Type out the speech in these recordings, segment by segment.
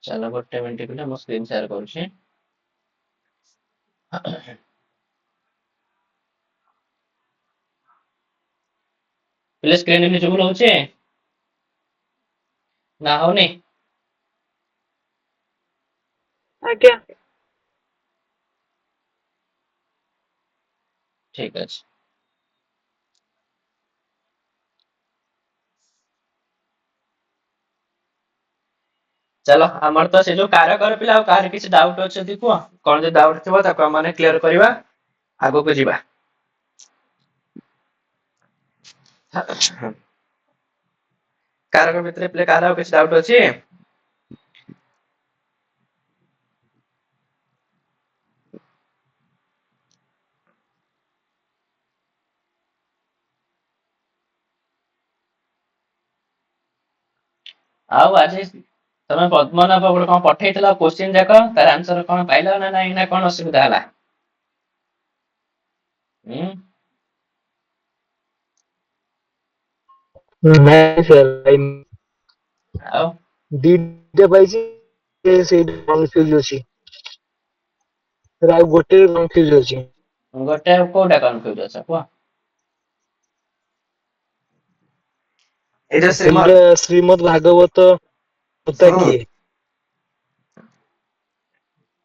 चलो गोटे मिनट पिले मो स्क्रीन शेयर करूची। पिले स्क्रीन विजिबल होचे ना होनी? आज्ञा ठीक अछि। चलो हमर तो से जो कार्य कर पिला कार किछ डाउट अछि को कोन जे डाउट थिबो ताको माने क्लियर करबा आगो को जीवा। कार भितर पिले कार किछ डाउट अछि? आउ आज तमे पद्मनाभ गोटे कोन पठेइतला क्वेश्चन जाक तार आंसर कोन पाइला ना नाही ना कोन असुविधा हला? हम नहीं सर आउ दीटे पाइছি से कन्फ्यूज अछि सर आ गोटे कन्फ्यूज अछि गोटे कोडा कन्फ्यूज अछि को ए जे श्रीमद श्रीमद् भागवत होता किए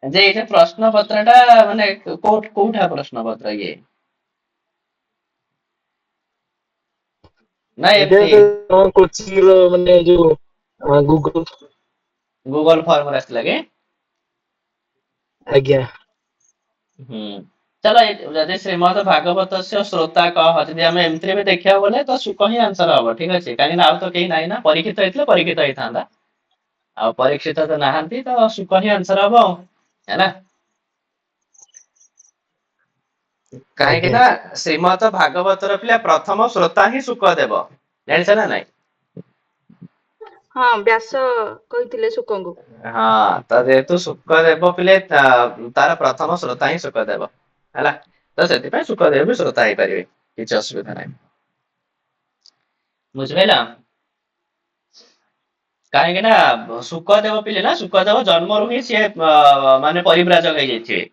जे ये प्रश्न पत्रटा माने कोठा प्रश्न पत्र ये ना एटा एमती से कोचिंग रो माने जो गूगल गूगल फॉर्म रे आसला के आज्ञा चलो जदि श्रीमद भागवत से श्रोता कह जदि हम एमती भी देखिया बोले तो सुख ही आंसर हम ठीक अछि काहे ना आउ तो केही नाही ना परीक्षित होइतले परीक्षित होइथांदा आ परीक्षित तो नाहंती तो सुख ही आंसर हम है ना काहे कि आज्ञा ना श्रीमद भागवत र पिला प्रथम श्रोता ही सुख देव जानिछ ना नाही हाँ व्यास कहिथिले सुकंगु हाँ तो जेहेतु सुख देव पिले तार प्रथम श्रोता ही सुख देव हैला तो सेति पे सुख देव भी श्रोता ही परिबे किछ असुविधा नाही बुझिबेला काहे ना सुखदेव पिले ना सुखदेव जन्म रु ही से माने परिव्राजक हो जाइथिबे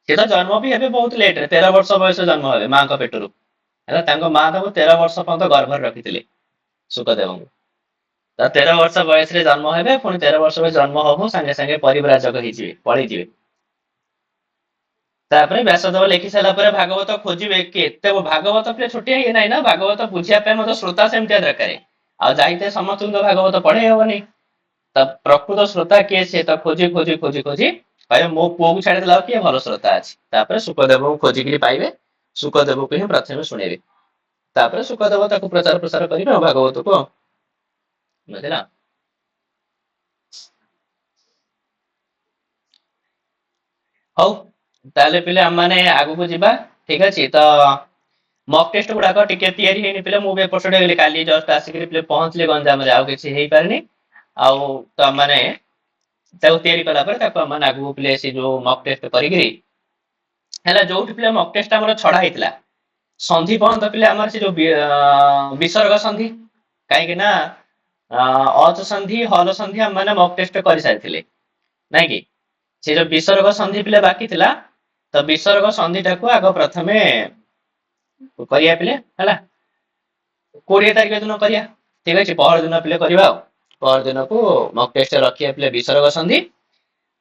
से तो जन्म भी हेबे बहुत लेट रे 13 वर्ष बयस जन्म हेबे मां का पेटरू हैला तांको मां ताको 13 वर्ष पर्यंत गर्भ रखिथिले सुखदेव तो 13 वर्ष बयस रे जन्म हेबे पुणी 13 वर्ष बयस जन्म हबो संगे संगे परिव्राजक हो जिवे पळी जिवे तापर व्यासदेव लिखि सारा पर भागवत खोजिबे केते भागवत पे छोटिया हे नाही ना भागवत बुझिया पे मत श्रोता सेमतिया दरकारे आ जाइते समतुल्य भागवत पढ़े हेबनी तब प्रकृत श्रोता किए से तो खोजी खोजी खोजी खोजी भाई मो पुओ को छाड़ी देला किए भल श्रोता अछि तापर सुखदेव को खोजी के पाइबे सुखदेव को ही प्रथमे सुनेबे तापर सुखदेव ताको प्रचार प्रसार करिबे भागवत को बुझिला हौ ताले पिले हम माने आगु को जिबा ठीक अछि तो मॉक टेस्ट गुडाक टिके तयारी हेनी पिले मु बे एपिसोड हेली काली जस्ट आसिक पिले पहुंचले गंजाम रे आउ किछि हेई पारनी आउ तो माने ताको तयारी कला पर ताको माने आगु पिले से जो मॉक टेस्ट करिगिरी हैला जो पिले मॉक टेस्ट हमर छडा हेतला संधि पर्यंत पिले हमर से जो विसर्ग संधि काहे कि ना अच संधि हल संधि हम माने मॉक टेस्ट करि सारिथिले नाही कि से जो विसर्ग संधि पिले बाकी थिला तो विसर्ग संधि टाको आगो प्रथमे करिया पिले हैला 20 तारिख दिन करिया ठीक अछि पहर दिन पिले करिवा पहर दिन को मॉक टेस्ट रखिया पिले विसर्ग संधि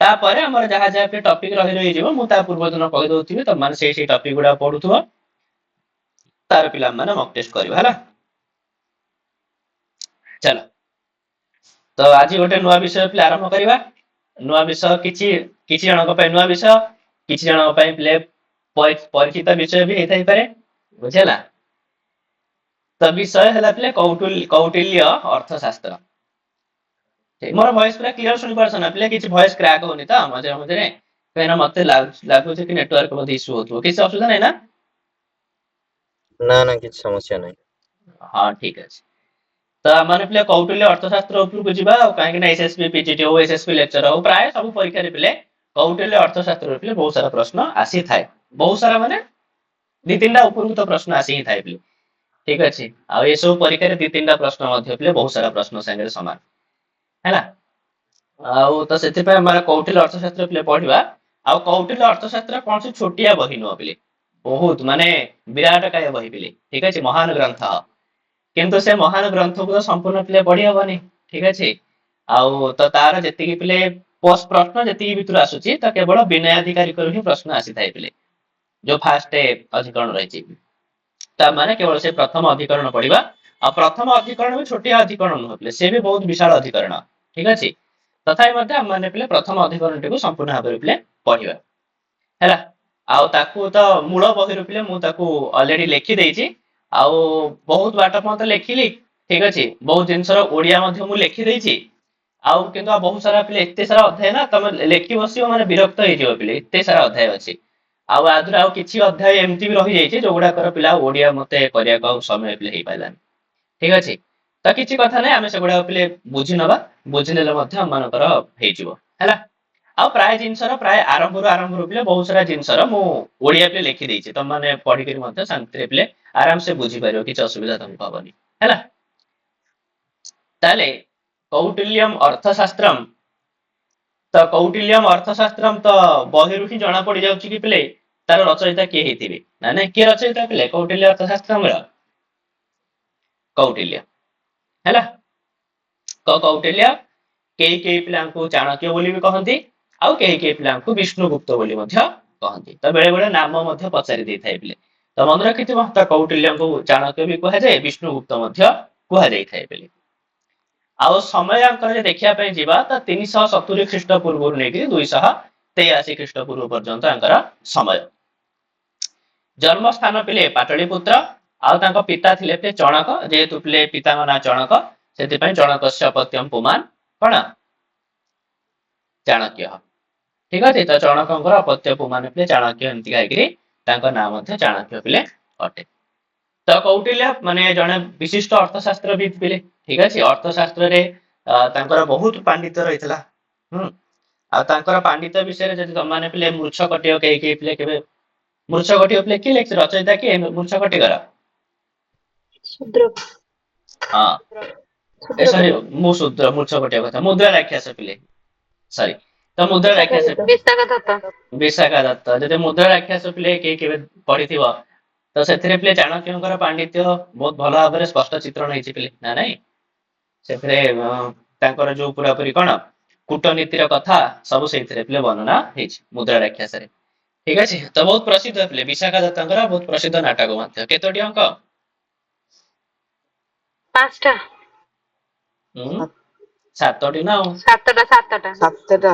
तापर हमर जहा जहा पे टॉपिक रहि रहि जिवो मु ता पूर्व दिन कहि दोथिबे त माने सेही टॉपिक गुडा पढुथुवा तार पिला माने मॉक टेस्ट करिवा हैला चलो तो आज गोटे नुआ विषय पिले आरंभ करिवा नुआ विषय किछि किछि जनक पे नुआ विषय किछि जनक पे पिले परिचित विषय भी हेतै पारे बुझेला तो विषय हला पिले कौटिल्य अर्थशास्त्र मोर वॉइस पूरा क्लियर सुनि परछ ना पिले किछि वॉइस क्रैक होनी त मझे मझे कहना मते लागु छै कि नेटवर्क बहुत इशू होतो किछि असुविधा नै ना ना ना किछ समस्या नहीं हां ठीक अछि तो माने पिले कौटिल्य अर्थशास्त्र उपरु को जिबा काहे कि ना एसएसबी पीजीटी ओ एसएसबी लेक्चर हो प्राय सब परीक्षा रे पिले कौटिल्य अर्थशास्त्र पिले बहुत सारा प्रश्न आसी थाए बहुत सारा माने दी तीनटा उपरु तो प्रश्न आसी ही थाए पिले ठीक अछि आ ए सब परीक्षा रे दी तीनटा प्रश्न मध्ये पिले बहुत सारा प्रश्न संगे समान हैला ଆଉ ତ ସେଥିପାଇଁ ଆମର କୌଟିଲ୍ୟ ଅର୍ଥଶାସ୍ତ୍ର ପିଲେ ପଢିବା। ଆଉ କୌଟିଲ୍ୟ ଅର୍ଥଶାସ୍ତ୍ର କୌଣସି ଛୋଟିଆ ବହି ନୁହଁ ପିଲେ, ବହୁତ ମାନେ ବିରାଟ କାୟ ବହି ପିଲେ, ଠିକ ଅଛି, ମହାନ ଗ୍ରନ୍ଥ। କିନ୍ତୁ ସେ ମହାନ ଗ୍ରନ୍ଥକୁ ତ ସମ୍ପୂର୍ଣ୍ଣ ପିଲେ ପଢି ହବନି, ଠିକ ଅଛି। ଆଉ ତ ତାର ଯେତିକି ପିଲେ ପ୍ରଶ୍ନ ଯେତିକି ଭିତରୁ ଆସୁଛି ତ କେବଳ ବିନୟାଧିକାରୀଙ୍କର ହିଁ ପ୍ରଶ୍ନ ଆସିଥାଏ ପିଲେ, ଯୋଉ ଫାଷ୍ଟ ଅଧିକରଣ ରହିଛି। ତା ମାନେ କେବଳ ସେ ପ୍ରଥମ ଅଧିକରଣ ପଢିବା। ଆଉ ପ୍ରଥମ ଅଧିକରଣ ବି ଛୋଟିଆ ଅଧିକରଣ ନୁହଁ ପିଲେ, ସେ ବି ବହୁତ ବିଶାଳ ଅଧିକରଣ, ଠିକ ଅଛି। ତଥାପି ମଧ୍ୟ ଆମେ ମାନେ ପିଲେ ପ୍ରଥମ ଅଧିକରଣଟିକୁ ସମ୍ପୂର୍ଣ୍ଣ ଭାବରେ ପିଲେ ପଢିବା ହେଲା। ଆଉ ତାକୁ ତ ମୂଳ ବହିରୁ ପିଲେ ମୁଁ ତାକୁ ଅଲରେଡି ଲେଖି ଦେଇଛି। ଆଉ ବହୁତ ବାଟ ପର୍ଯ୍ୟନ୍ତ ଲେଖିଲି, ଠିକ ଅଛି, ବହୁତ ଜିନିଷର ଓଡିଆ ମଧ୍ୟ ମୁଁ ଲେଖି ଦେଇଛି। ଆଉ କିନ୍ତୁ ବହୁତ ସାରା ପିଲେ ଏତେ ସାରା ଅଧ୍ୟାୟ ନା ତମେ ଲେଖି ବସିବ ମାନେ ବିରକ୍ତ ହେଇଯିବ ପିଲେ, ଏତେ ସାରା ଅଧ୍ୟାୟ ଅଛି। ଆଉ ଆଧୁରୁ ଆଉ କିଛି ଅଧ୍ୟାୟ ଏମିତି ବି ରହିଯାଇଛି ଯୋଉଗୁଡାକର ପିଲା ଓଡିଆ ମତେ କରିବାକୁ ଆଉ ସମୟ ପିଲେ ହେଇପାରିଲାନି, ଠିକ ଅଛି। ତ କିଛି କଥା ନାହିଁ, ଆମେ ସେଗୁଡାକ ପିଲେ ବୁଝି ନବା, ବୁଝିନେଲେ ମଧ୍ୟ ଆମମାନଙ୍କର ହେଇଯିବ ହେଲା। ଆଉ ପ୍ରାୟ ଜିନିଷର ପ୍ରାୟ ଆରମ୍ଭରୁ ପିଲେ ବହୁତ ସାରା ଜିନିଷର ମୁଁ ଓଡିଆ ପିଲେ ଲେଖିଦେଇଛି, ତମମାନେ ପଢିକିରି ମଧ୍ୟ ଶାନ୍ତିରେ ପିଲେ ଆରାମସେ ବୁଝିପାରିବ, କିଛି ଅସୁବିଧା ତମକୁ ହବନି ହେଲା। ତାହେଲେ କୌଟିଲ୍ୟମ୍ ଅର୍ଥଶାସ୍ତ୍ରମ୍, ତ କୌଟିଲ୍ୟମ୍ ଅର୍ଥଶାସ୍ତ୍ରମ୍ ତ ବହିରୁ ହିଁ ଜଣା ପଡି ଯାଉଛି କି ପିଲେ ତାର ରଚୟିତା କିଏ ହେଇଥିବେ। ନା ନାଇଁ, କିଏ ରଚୟିତା ପିଲେ କୌଟିଲ୍ୟ ଅର୍ଥଶାସ୍ତ୍ରମ୍ର? କୌଟିଲ୍ୟ ହେଲା। କୌଟିଲ୍ୟ କେହି କେହି ପିଲାଙ୍କୁ ଚାଣକ୍ୟ ବୋଲି ବି କହନ୍ତି, ଆଉ କେହି କେହି ପିଲାଙ୍କୁ ବିଷ୍ଣୁଗୁପ୍ତ ବୋଲି ମଧ୍ୟ କହନ୍ତି। ତ ବେଳେ ବେଳେ ନାମ ମଧ୍ୟ ପଚାରି ଦେଇଥାଏ ପିଲେ, ତ ମନେ ରଖିଥିବ, ତ କୌଟିଲ୍ୟଙ୍କୁ ଚାଣକ୍ୟ ବି କୁହାଯାଏ, ବିଷ୍ଣୁଗୁପ୍ତ ମଧ୍ୟ କୁହାଯାଇଥାଏ ପିଲେ। ଆଉ ସମୟାଙ୍କର ଯଦି ଦେଖିବା ପାଇଁ ଯିବା ତ 370 ଖ୍ରୀଷ୍ଟ ପୂର୍ବରୁ ନେଇକି 283 ଖ୍ରୀଷ୍ଟ ପୂର୍ବ ପର୍ଯ୍ୟନ୍ତ ତାଙ୍କର ସମୟ। ଜନ୍ମସ୍ଥାନ ପିଲେ ପାଟଳିପୁତ୍ର, ଆଉ ତାଙ୍କ ପିତା ଥିଲେ ପିଲେ ଚଣକ, ଯେହେତୁ ପିଲେ ପିତାଙ୍କ ନାଁ ଚଣକ ସେଥିପାଇଁ ଚଣକସ୍ୟ ଅପତ୍ୟମ୍ ପୁମାନ୍ କଣ? ଚାଣକ୍ୟ, ଠିକ ଅଛି। ତ ଚଣକଙ୍କର ଅପତ୍ୟ ପୁମାନ୍ ପିଲେ ଚାଣକ୍ୟ, ଏମିତି ଗାଇକିରି ତାଙ୍କ ନାଁ ମଧ୍ୟ ଚାଣକ୍ୟ ପିଲେ ଅଟେ। ତ କୌଟିଲ୍ୟ ମାନେ ଜଣେ ବିଶିଷ୍ଟ ଅର୍ଥଶାସ୍ତ୍ରବିତ୍ ପିଲେ, ଠିକ ଅଛି। ଅର୍ଥଶାସ୍ତ୍ରରେ ତାଙ୍କର ବହୁତ ପାଣ୍ଡିତ୍ୟ ରହିଥିଲା। ଆଉ ତାଙ୍କର ପାଣ୍ଡିତ୍ୟ ବିଷୟରେ ଯଦି ତମମାନେ ପିଲେ ମୃଚ୍ଛକଟିକ କେହି କେହି ପିଲେ କେବେ ମୃଚ୍ଛକଟିକ ପିଲେ କିଏ ଲେଖିଛି, ରଚୟିତା କିଏ ମୃଚ୍ଛକଟିକର? ଶୁଦ୍ର ହଁ, ଶୁଦ୍ର ସରି, ମୁଁ ଶୁଦ୍ର ମୂର୍ଛକଟିକ କଥା, ମୁଦ୍ରା ରାକ୍ଷସ ପିଲେ, ସରି। ତ ମୁଦ୍ରା ରାକ୍ଷସ, ବିଶାଖା ଦତ୍ତ। ବିଶାଖା ଦତ୍ତ, ଯଦି ମୁଦ୍ରା ରାକ୍ଷସ ପିଲେ କେହି କେବେ ପଢିଥିବ ତ ସେଥିରେ ପିଲେ ଚାଣକ୍ୟଙ୍କର ପାଣ୍ଡିତ୍ୟ ବହୁତ ଭଲ ଭାବରେ ସ୍ପଷ୍ଟ ଚିତ୍ରଣ ହେଇଛି ପିଲେ, ନା ନାଇଁ? ସେଥିରେ ତାଙ୍କର ଯୋଉ ପୁରାପୁରି କଣ କୂଟନୀତିର କଥା ସବୁ ସେଇଥିରେ ପିଲେ ବର୍ଣ୍ଣନା ହେଇଛି ମୁଦ୍ରା ରାକ୍ଷସରେ, ଠିକ ଅଛି। ତ ବହୁତ ପ୍ରସିଦ୍ଧ ପିଲେ ବିଶାଖା ଦତ୍ତଙ୍କର ବହୁତ ପ୍ରସିଦ୍ଧ ନାଟକ ମଧ୍ୟ। କେତୋଟି ଅଙ୍କ? 5ଟା। 7ଟି ନା ଆଉ। 7ଟା।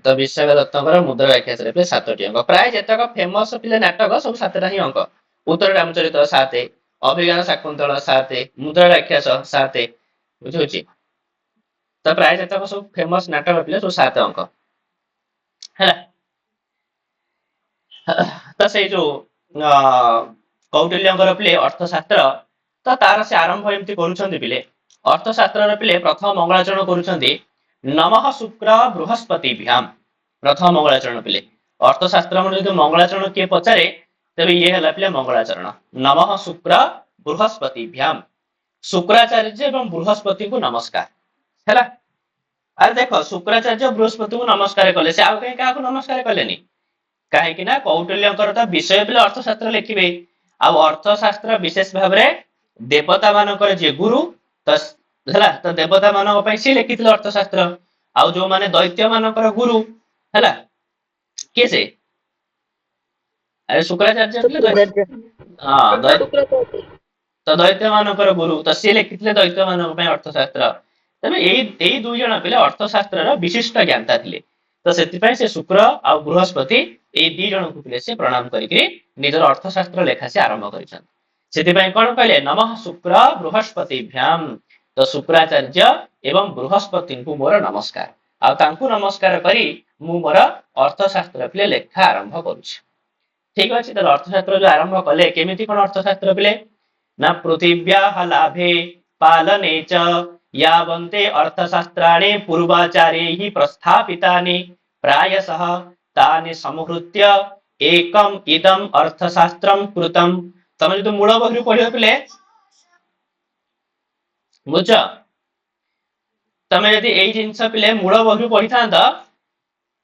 ତ ବିଶାଖା ଦତ୍ତଙ୍କର ମୁଦ୍ରା ରାକ୍ଷସରେ ପିଲେ 7ଟି ଅଙ୍କ। ପ୍ରାୟ ଯେତେକ ଫେମସ ପିଲେ ନାଟକ ସବୁ 7ଟା ହିଁ ଅଙ୍କ। ଉତ୍ତର ରାମଚରିତ 7, ଅଭିଜ୍ଞାନ ଶାକୁନ୍ତଳ 7, ମୁଦ୍ରା ରାକ୍ଷସ 7, ବୁଝିହଉଛି। ତ ପ୍ରାୟ ଯେତେକ ସବୁ ଫେମସ ନାଟକ ପିଲେ ସବୁ 7 ଅଙ୍କ ହେଲା। ତ ସେଇ ଯୋଉ କୌଟିଲ୍ୟଙ୍କର ପିଲେ ଅର୍ଥଶାସ୍ତ୍ର, ତ ତାର ସେ ଆରମ୍ଭ ଏମିତି କରୁଛନ୍ତି ପିଲେ, ଅର୍ଥଶାସ୍ତ୍ରର ପିଲେ ପ୍ରଥମ ମଙ୍ଗଳାଚରଣ କରୁଛନ୍ତି ନମଃ ଶୁକ୍ର ବୃହସ୍ପତିଭ୍ୟାମ୍। ପ୍ରଥମ ମଙ୍ଗଳାଚରଣ ପିଲେ ଅର୍ଥଶାସ୍ତ୍ର ଯଦି ମଙ୍ଗଳାଚରଣ କିଏ ପଚାରେ ତେବେ ଇଏ ହେଲା ପିଲେ ମଙ୍ଗଳାଚରଣ। ନମଃ ଶୁକ୍ର ବୃହସ୍ପତିଭ୍ୟାମ୍, ଶୁକ୍ରାଚାର୍ଯ୍ୟ ଏବଂ ବୃହସ୍ପତିଙ୍କୁ ନମସ୍କାର ହେଲା। ଆରେ ଦେଖ, ଶୁକ୍ରାଚାର୍ଯ୍ୟ ବୃହସ୍ପତିଙ୍କୁ ନମସ୍କାର କଲେ, ସେ ଆଉ କାହିଁ କାହାକୁ ନମସ୍କାର କଲେନି? କାହିଁକି ନା କୌଟିଲ୍ୟଙ୍କର ତ ବିଷୟ ପିଲେ ଅର୍ଥଶାସ୍ତ୍ର ଲେଖିବେ, ଆଉ ଅର୍ଥଶାସ୍ତ୍ର ବିଶେଷ ଭାବରେ ଦେବତା ମାନଙ୍କର ଯିଏ ଗୁରୁ, ତ ହେଲା, ତ ଦେବତା ମାନଙ୍କ ପାଇଁ ସିଏ ଲେଖିଥିଲେ ଅର୍ଥଶାସ୍ତ୍ର। ଆଉ ଯୋଉମାନେ ଦୈତ୍ୟ ମାନଙ୍କର ଗୁରୁ ହେଲା, କିଏ ସେ? ଆରେ ଶୁକ୍ରାଚାର୍ଯ୍ୟ ପିଲେ, ହଁ, ତ ଦୈତ୍ୟ ମାନଙ୍କର ଗୁରୁ, ତ ସିଏ ଲେଖିଥିଲେ ଦୈତ୍ୟ ମାନଙ୍କ ପାଇଁ ଅର୍ଥଶାସ୍ତ୍ର। ତେବେ ଏଇ ଦୁଇ ଜଣ ପିଲା ଅର୍ଥଶାସ୍ତ୍ରର ବିଶିଷ୍ଟ ଜ୍ଞାତା ଥିଲେ। ତ ସେଥିପାଇଁ ସେ ଶୁକ୍ର ଆଉ ବୃହସ୍ପତି ଏଇ ଦି ଜଣଙ୍କୁ ପିଲେ ସେ ପ୍ରଣାମ କରିକି ନିଜର ଅର୍ଥଶାସ୍ତ୍ର ଲେଖା ସେ ଆରମ୍ଭ କରିଛନ୍ତି। ସେଥିପାଇଁ କଣ କହିଲେ, ନମଃ ଶୁକ୍ର ବୃହସ୍ପତିଭ୍ୟାମ୍, ତ ଶୁକ୍ରାଚାର୍ଯ୍ୟ ଏବଂ ବୃହସ୍ପତିଙ୍କୁ ମୋର ନମସ୍କାର। ଆଉ ତାଙ୍କୁ ନମସ୍କାର କରି ମୁଁ ମୋର ଅର୍ଥଶାସ୍ତ୍ର ପିଲେ ଲେଖା ଆରମ୍ଭ କରୁଛି। ଠିକ ଅଛି। ତାହେଲେ ଅର୍ଥଶାସ୍ତ୍ର ଯୋଉ ଆରମ୍ଭ କଲେ, କେମିତି କଣ ଅର୍ଥଶାସ୍ତ୍ର ପିଲେ? ନା ପୃଥିବ୍ୟାଃ ଲାଭେ ପାଲନେ ଚ ୟାବନ୍ତେ ଅର୍ଥଶାସ୍ତ୍ରାଣि ପୂର୍ବାଚାର୍ୟୈଃ ପ୍ରସ୍ଥାପିତାନି ପ୍ରାୟଶଃ ତାନି ସମୁହୃତ୍ୟ ଏକମ୍ ଇଦମ୍ ଅର୍ଥଶାସ୍ତ୍ରମ୍ କୃତମ୍। ତମେ ଯଦି ମୂଳ ବହିରୁ ପଢିବ ପିଲେ, ବୁଝଛ, ତମେ ଯଦି ଏଇ ଜିନିଷ ପିଲେ ମୂଳ ବହିରୁ ପଢିଥାନ୍ତ